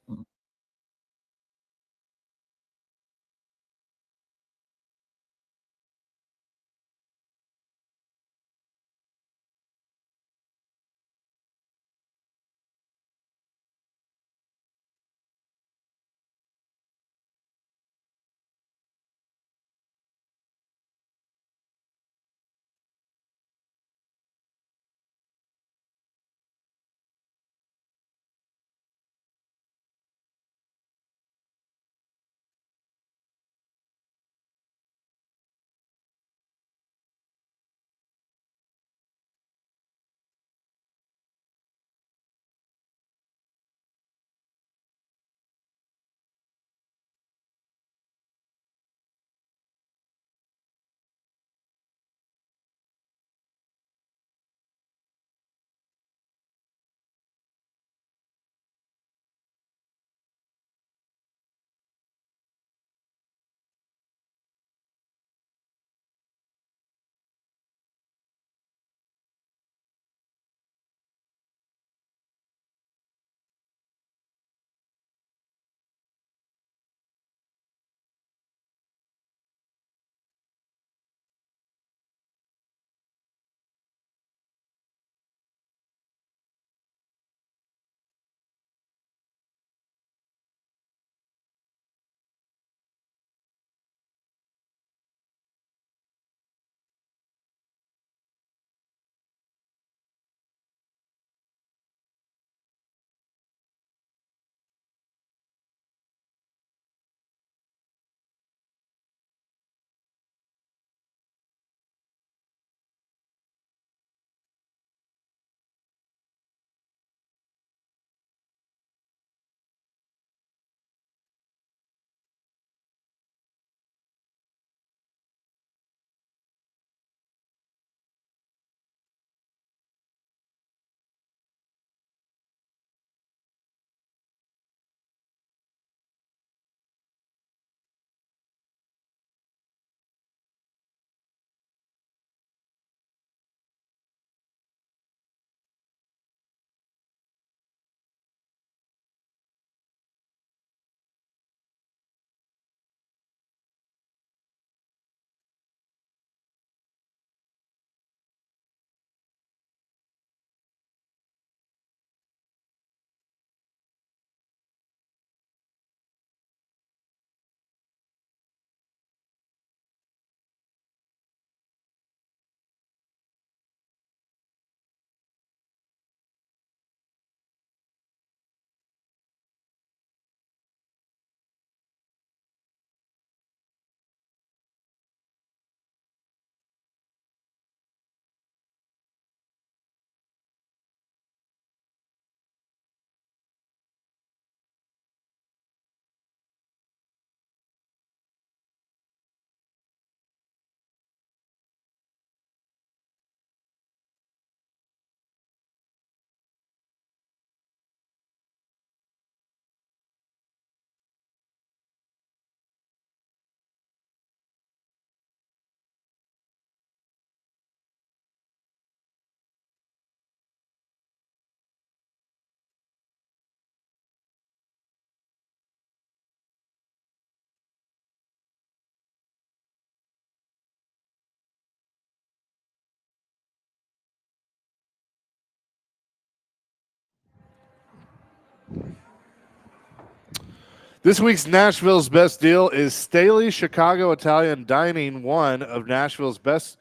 This week's Nashville's best deal is Staley Chicago Italian Dining, one of Nashville's best.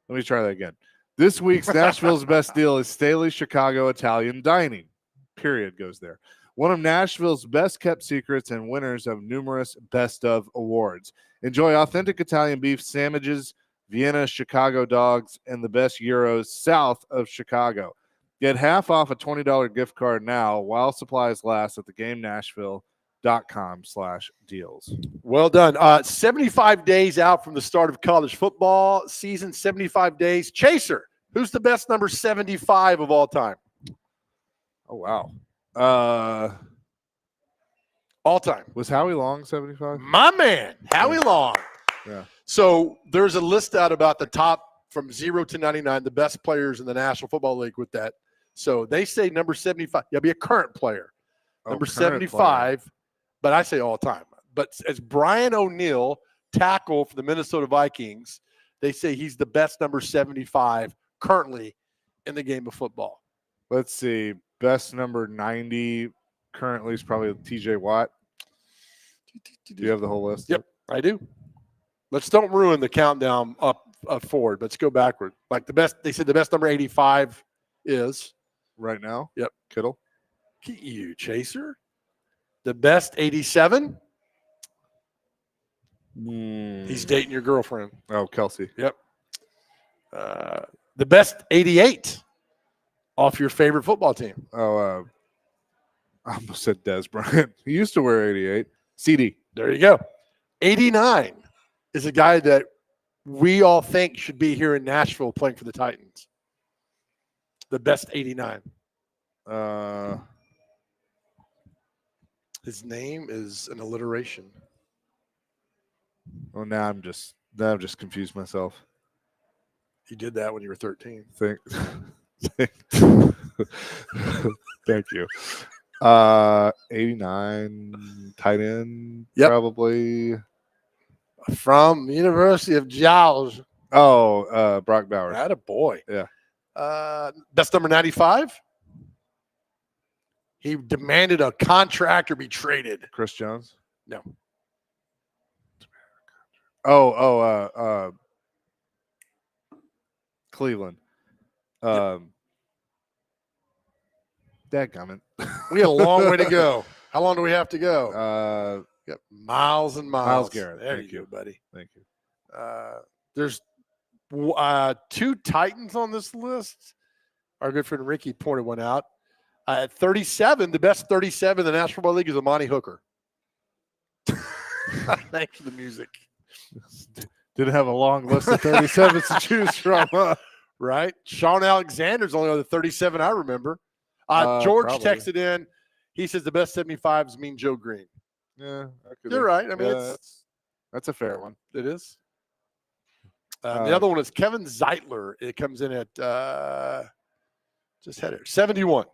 Let me try that again. This week's Nashville's best deal is Staley Chicago Italian Dining. Period goes there. One of Nashville's best kept secrets and winners of numerous best of awards. Enjoy authentic Italian beef sandwiches, Vienna Chicago dogs, and the best gyros south of Chicago. Get half off a $20 gift card now while supplies last at theGameNashville.com/deals. Well done. 75 days out from the start of college football season, 75 days. Chaser, who's the best number 75 of all time? Oh, wow. All time. Was Howie Long 75? My man, Howie Long. Yeah. So there's a list out about the top from 0 to 99, the best players in the National Football League with that. So they say number 75. Yeah, be a current player. Number 75, player. But I say all time. But as Brian O'Neill, tackle for the Minnesota Vikings, they say he's the best number 75 currently in the game of football. Let's see. Best number 90 currently is probably TJ Watt. Do you have the whole list? Yep, I do. Let's don't ruin the countdown up forward. Let's go backward. Like the best, they said the best number 85 is right now. Yep, Kittle. You Chaser. The best 87. He's dating your girlfriend. Oh, Kelsey. Yep. The best 88 off your favorite football team. Oh, I almost said Des Bryant. He used to wear 88. CD. There you go. 89 is a guy that we all think should be here in Nashville playing for the Titans. The best 89. His name is an alliteration. Oh, now I'm just confused myself. You did that when you were 13. Thank you. 89 tight end, probably from University of Georgia. Oh, Brock Bowers. That a boy. Yeah. Best number 95. He demanded a contract or be traded. Chris Jones. No. Cleveland. Dadgummit. We got a long way to go. How long do we have to go? Got miles and miles. Miles Garrett. There Thank you you, go, buddy. Thank you. There's two Titans on this list. Our good friend Ricky pointed one out. At 37, the best 37 in the National Football League is Amani Hooker. Thanks for the music. Didn't have a long list of 37s to choose from. Right? Sean Alexander's only on the 37 I remember. George probably. Texted in. He says the best 75s mean Joe Green. Yeah. You're right. I mean, that's a fair one. It is. The other one is Kevin Zeitler. It comes in at just had it 71.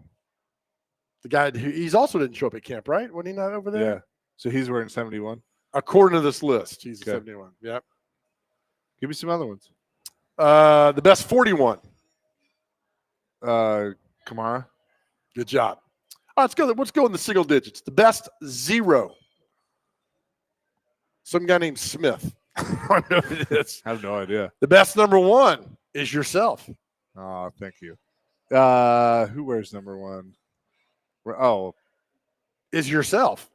The guy he's also didn't show up at camp, right? Wasn't he not over there? Yeah. So he's wearing 71. According to this list, he's 71. Yep. Give me some other ones. The best 41. Kamara. Good job. All right, let's go in the single digits. The best 0. Some guy named Smith. I don't know who it is. I have no idea. The best number 1 is yourself. Oh, thank you. Who wears number 1? Oh, is yourself.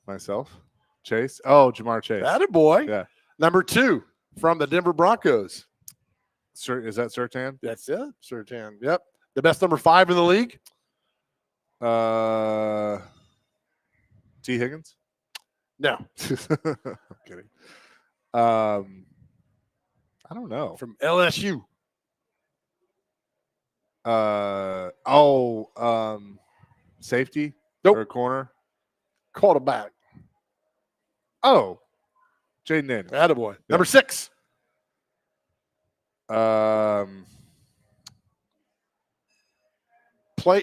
Myself. Chase. Oh, Jamar Chase. That a boy. Yeah. Number 2 from the Denver Broncos. Is that Surtain? That's it. Surtain. Yep. The best number 5 in the league. T. Higgins. No. I'm kidding. I don't know. From LSU. Safety. Nope. Or corner. Quarterback. Oh, Jaden Daniels. Attaboy. Yeah. Number 6.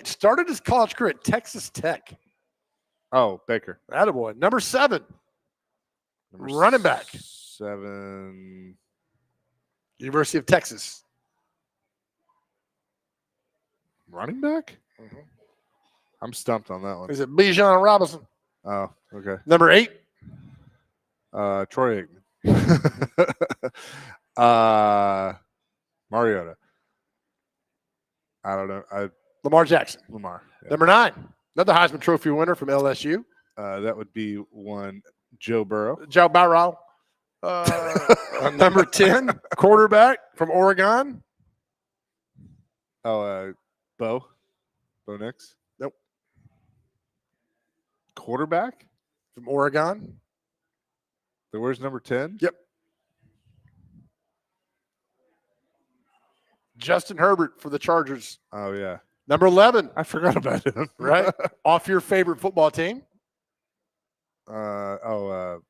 Started his college career at Texas Tech. Oh, Baker. Attaboy. Number 7. Running back. 7. University of Texas. Running back? Mm-hmm. I'm stumped on that one. Is it Bijan Robinson? Oh, okay. Number 8. Troy Aikman. Mariota. I don't know. Lamar Jackson. Lamar. Yeah. Number 9. Another Heisman Trophy winner from LSU. That would be one Joe Burrow. Joe Burrow. Number 10, quarterback from Oregon. Oh, Bo Nix. Nope. Quarterback From Oregon. Where's number 10? Yep. Justin Herbert for the Chargers. Oh yeah. Number 11. I forgot about him. Right? Off your favorite football team. From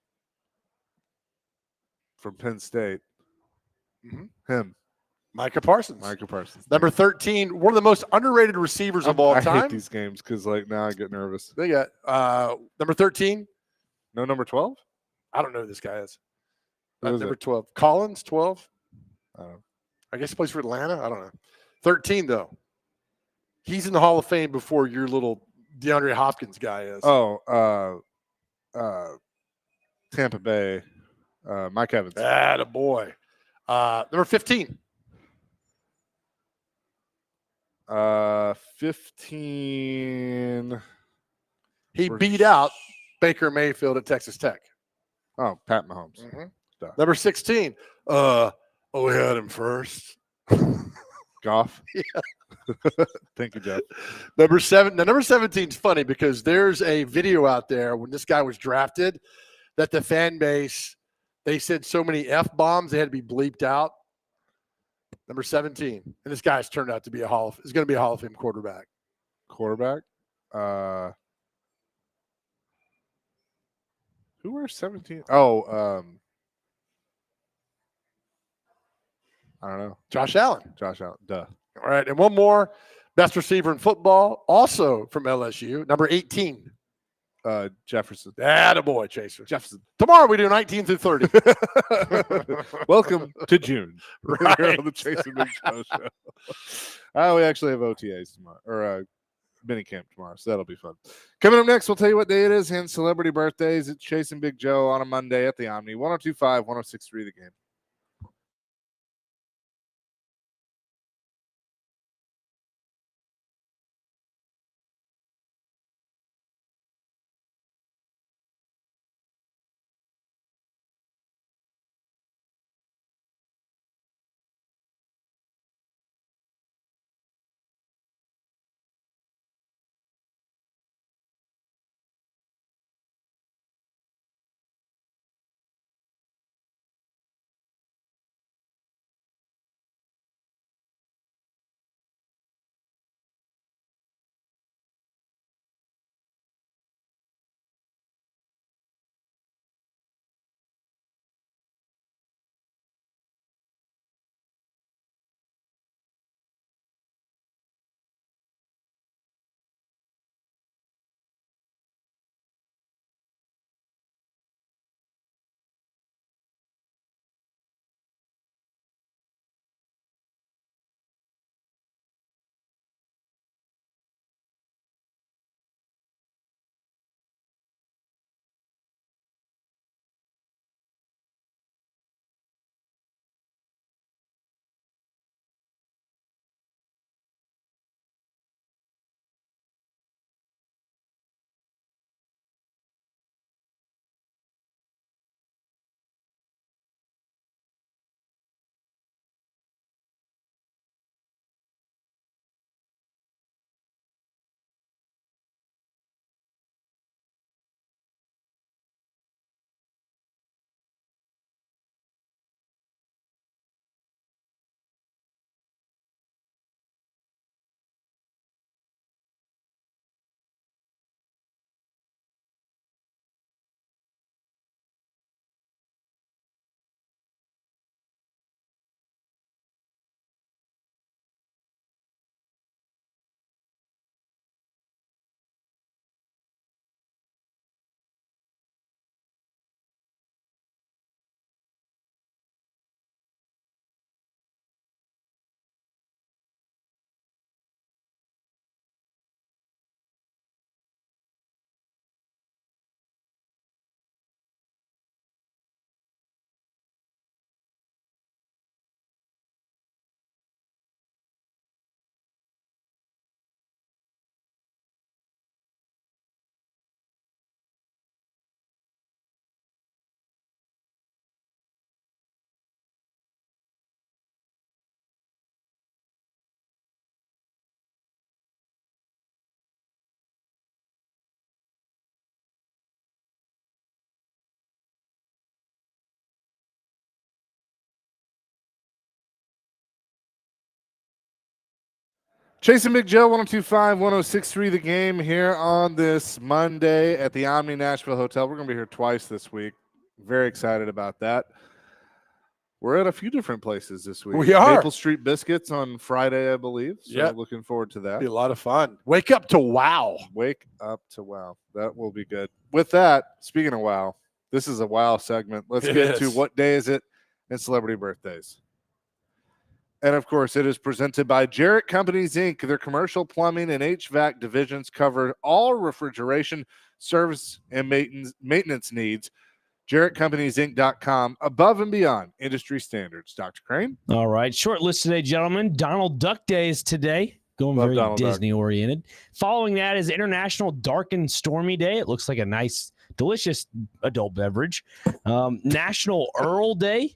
Penn State. Him. Micah Parsons. Micah Parsons. Number 13, one of the most underrated receivers of all I time. hate these games because now I get nervous. They got number 13. No number 12? I don't know who this guy is. Who is Number it? 12. Collins, 12. Oh. I guess he plays for Atlanta. I don't know. 13, though. He's in the Hall of Fame before your little DeAndre Hopkins guy is. Tampa Bay. Mike Evans. Attaboy. Number 15. 15. He beat out Baker Mayfield at Texas Tech. Oh, Pat Mahomes. Number 16. We had him first. Goff. Yeah. Thank you, Jeff. Number 7. Now, number 17 is funny because there's a video out there when this guy was drafted that the fan base, they said so many F-bombs they had to be bleeped out. Number 17. And this guy's turned out to be is going to be a Hall of Fame quarterback. Quarterback. Who wears 17? Oh, I don't know. Josh Allen. Josh Allen. Duh. All right. And one more. Best receiver in football, also from LSU. Number 18. Jefferson. Attaboy, Chaser. Jefferson. Tomorrow we do 19 through 30. Welcome to June. Right. We're on the Chasing Big Joe show. We actually have OTAs tomorrow, or mini camp tomorrow, so that'll be fun. Coming up next, we'll tell you what day it is and celebrity birthdays. It's Chasing Big Joe on a Monday at the Omni. 102.5, 106.3 The Game. Chasing Big Joe, 1025, 1063 The Game here on this Monday at the Omni Nashville Hotel. We're going to be here twice this week. Very excited about that. We're at a few different places this week. We are. Maple Street Biscuits on Friday, I believe. So Yep. looking forward to that. Be a lot of fun. Wake up to wow. Wake up to wow. That will be good. With that, speaking of wow, this is a wow segment. Let's get to what day is it and celebrity birthdays. And, of course, it is presented by Jarrett Companies, Inc. Their commercial plumbing and HVAC divisions cover all refrigeration, service, and maintenance needs. JarrettCompaniesInc.com, above and beyond industry standards. Dr. Crane? All right. Short list today, gentlemen. Donald Duck Day is today. Going Love very Donald Duck. Disney-oriented. Following that is International Dark and Stormy Day. It looks like a nice, delicious adult beverage. National Earl Day.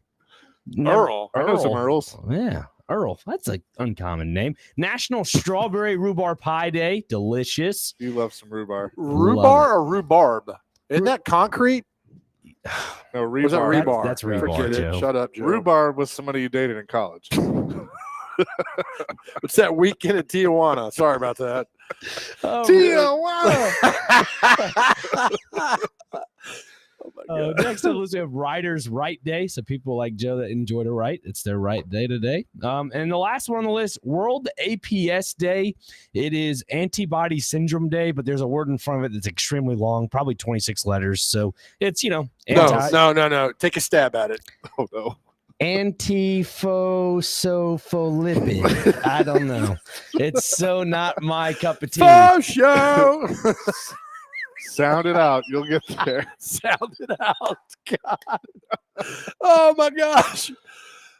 Earl. I know some Earls. Yeah. Earl. That's an uncommon name. National Strawberry Rhubarb Pie Day. Delicious. You love some rhubarb. Rhubarb or rhubarb? Isn't that concrete? No, Was that rhubarb. rebar? That's rebar, Forget Joe. it. Shut up, Joe. Rhubarb was somebody you dated in college. It's that weekend at Tijuana. Sorry about that. Oh, Oh my God. Next up, we have Writers' Right Day. So people like Joe that enjoy to write, it's their right day today. And the last one on the list, World APS Day. It is Antibody Syndrome Day, but there's a word in front of it that's extremely long, probably 26 letters. So it's, No. Take a stab at it. Oh, no. Antiphospholipid. I don't know. It's so not my cup of tea. For show. Sound it out. You'll get there. Sound it out. God. Oh my gosh.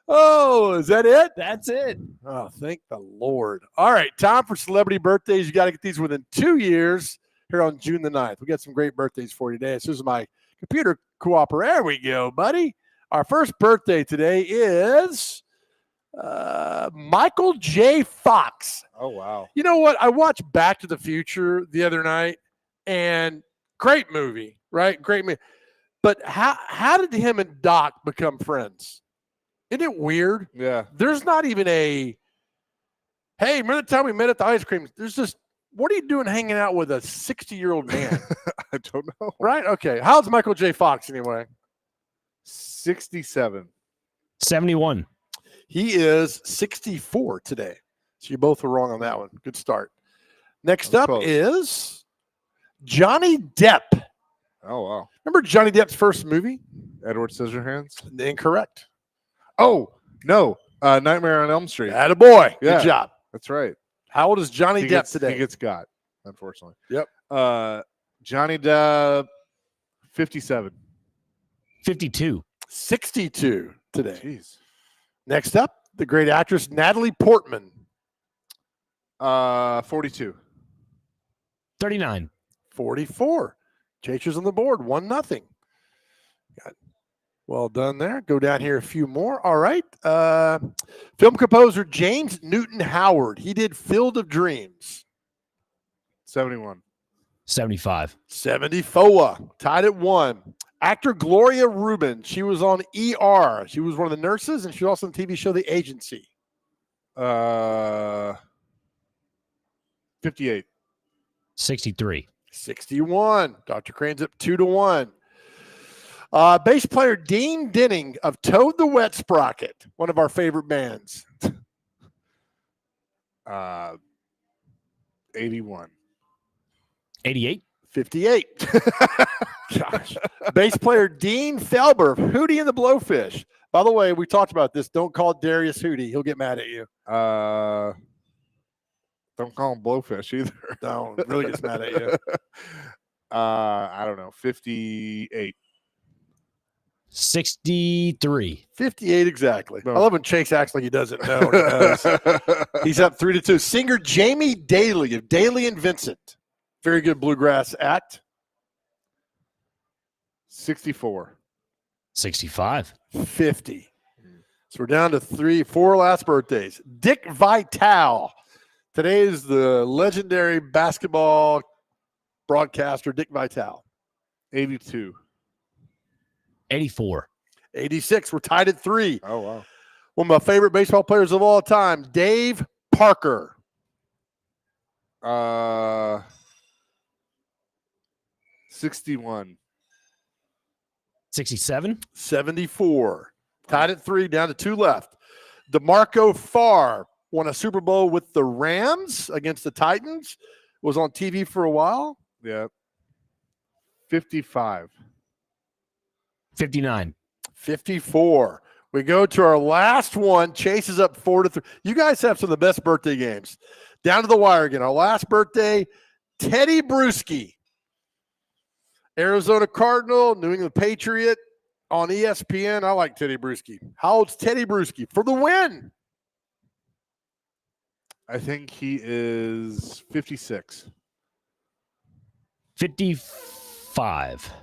Oh, is that it? That's it. Oh, thank the Lord. All right, time for celebrity birthdays. You got to get these within 2 years here on June the 9th. We got some great birthdays for you today. This is my computer cooperator. There we go, buddy. Our first birthday today is Michael J. Fox. Oh, wow. You know what? I watched Back to the Future the other night, and great movie, right? Great movie. But how did him and Doc become friends? Isn't it weird? Yeah. There's not even a, hey, remember the time we met at the ice cream? There's just, what are you doing hanging out with a 60-year-old man? I don't know. Right? Okay. How's Michael J. Fox anyway? 67. 71. He is 64 today. So you both were wrong on that one. Good start. Next up close. is Johnny Depp. Oh, wow. Remember Johnny Depp's first movie? Edward Scissorhands? Incorrect. Oh, no. Nightmare on Elm Street. Attaboy. Yeah. Good job. That's right. How old is Johnny Depp today? He gets got, unfortunately. Yep. Johnny Depp, 57. 52. 62 today. Jeez. Next up, the great actress Natalie Portman. 42. 39. 44. Chasers on the board, 1-0. Well done there. Go down here a few more. All right. Film composer James Newton Howard. He did Field of Dreams. 71. 75. 74. Tied at 1. Actor Gloria Rubin. She was on ER. She was one of the nurses, and she was also on the TV show The Agency. 58. 63. 61. Dr. Crane's up 2-1. Bass player Dean Denning of Toad the Wet Sprocket, one of our favorite bands. 81. 88. 58. Gosh. Bass player Dean Felber of Hootie and the Blowfish. By the way, we talked about this. Don't call Darius Hootie. He'll get mad at you. Don't call him Blowfish either. No, really gets mad at you. I don't know. 58. 63. 58 exactly. No. I love when Chase acts like he doesn't know. He does. He's up 3-2. Singer Jamie Daly of Daly and Vincent. Very good bluegrass act. 64. 65. 50. So we're down to 4 last birthdays. Dick Vitale. Today is the legendary basketball broadcaster, Dick Vitale. 82. 84. 86. We're tied at 3. Oh, wow. One of my favorite baseball players of all time, Dave Parker. 61. 67. 74. Tied at 3, down to 2 left. DeMarco Farr won a Super Bowl with the Rams against the Titans. Was on TV for a while. Yeah. 55. 59. 54. We go to our last one. Chase is up 4-3. You guys have some of the best birthday games. Down to the wire again. Our last birthday, Teddy Bruschi. Arizona Cardinal, New England Patriot on ESPN. I like Teddy Bruschi. How old's Teddy Bruschi for the win? I think he is 56. 55.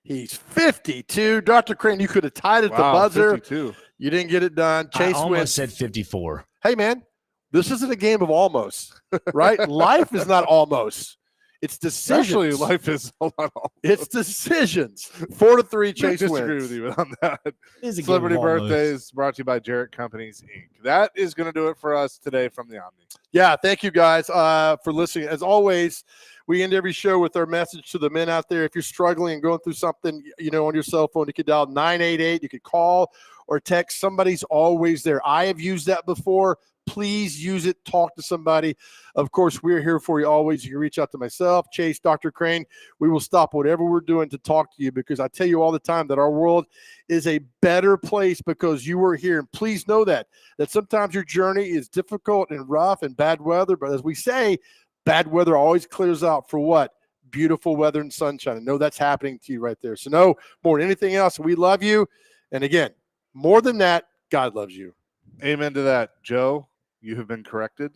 He's 52. Dr. Crane, you could have tied at the buzzer. 52. You didn't get it done. Chase I almost wins. said 54. Hey, man, this isn't a game of almost, right? Life is not almost. It's decisions. Actually, life is a lot. It's decisions. 4-3, Chase I disagree wins. with you on that. Is a Celebrity game of almost. Birthdays brought to you by Jarrett Companies, Inc. That is going to do it for us today from the Omni. Yeah, thank you guys for listening. As always, we end every show with our message to the men out there. If you're struggling and going through something, on your cell phone, you could dial 988. You could call or text. Somebody's always there. I have used that before. Please use it. Talk to somebody. Of course, we're here for you always. You can reach out to myself, Chase, Dr. Crane. We will stop whatever we're doing to talk to you because I tell you all the time that our world is a better place because you were here. And please know that sometimes your journey is difficult and rough and bad weather. But as we say, bad weather always clears out for what? Beautiful weather and sunshine. And know that's happening to you right there. So no, more than anything else, we love you. And again, more than that, God loves you. Amen to that. Joe, you have been corrected.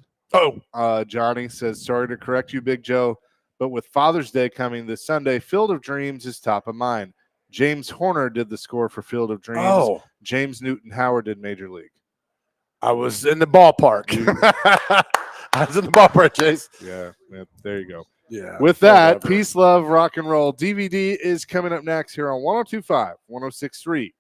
Johnny says, sorry to correct you, Big Joe, but with Father's Day coming this Sunday, Field of Dreams is top of mind. James Horner did the score for Field of Dreams. James Newton Howard did Major League. I was in the ballpark. I was in the ballpark, Chase. Yeah, there you go. Yeah. With that, peace, love, rock and roll. DVD is coming up next here on 102.5, 106.3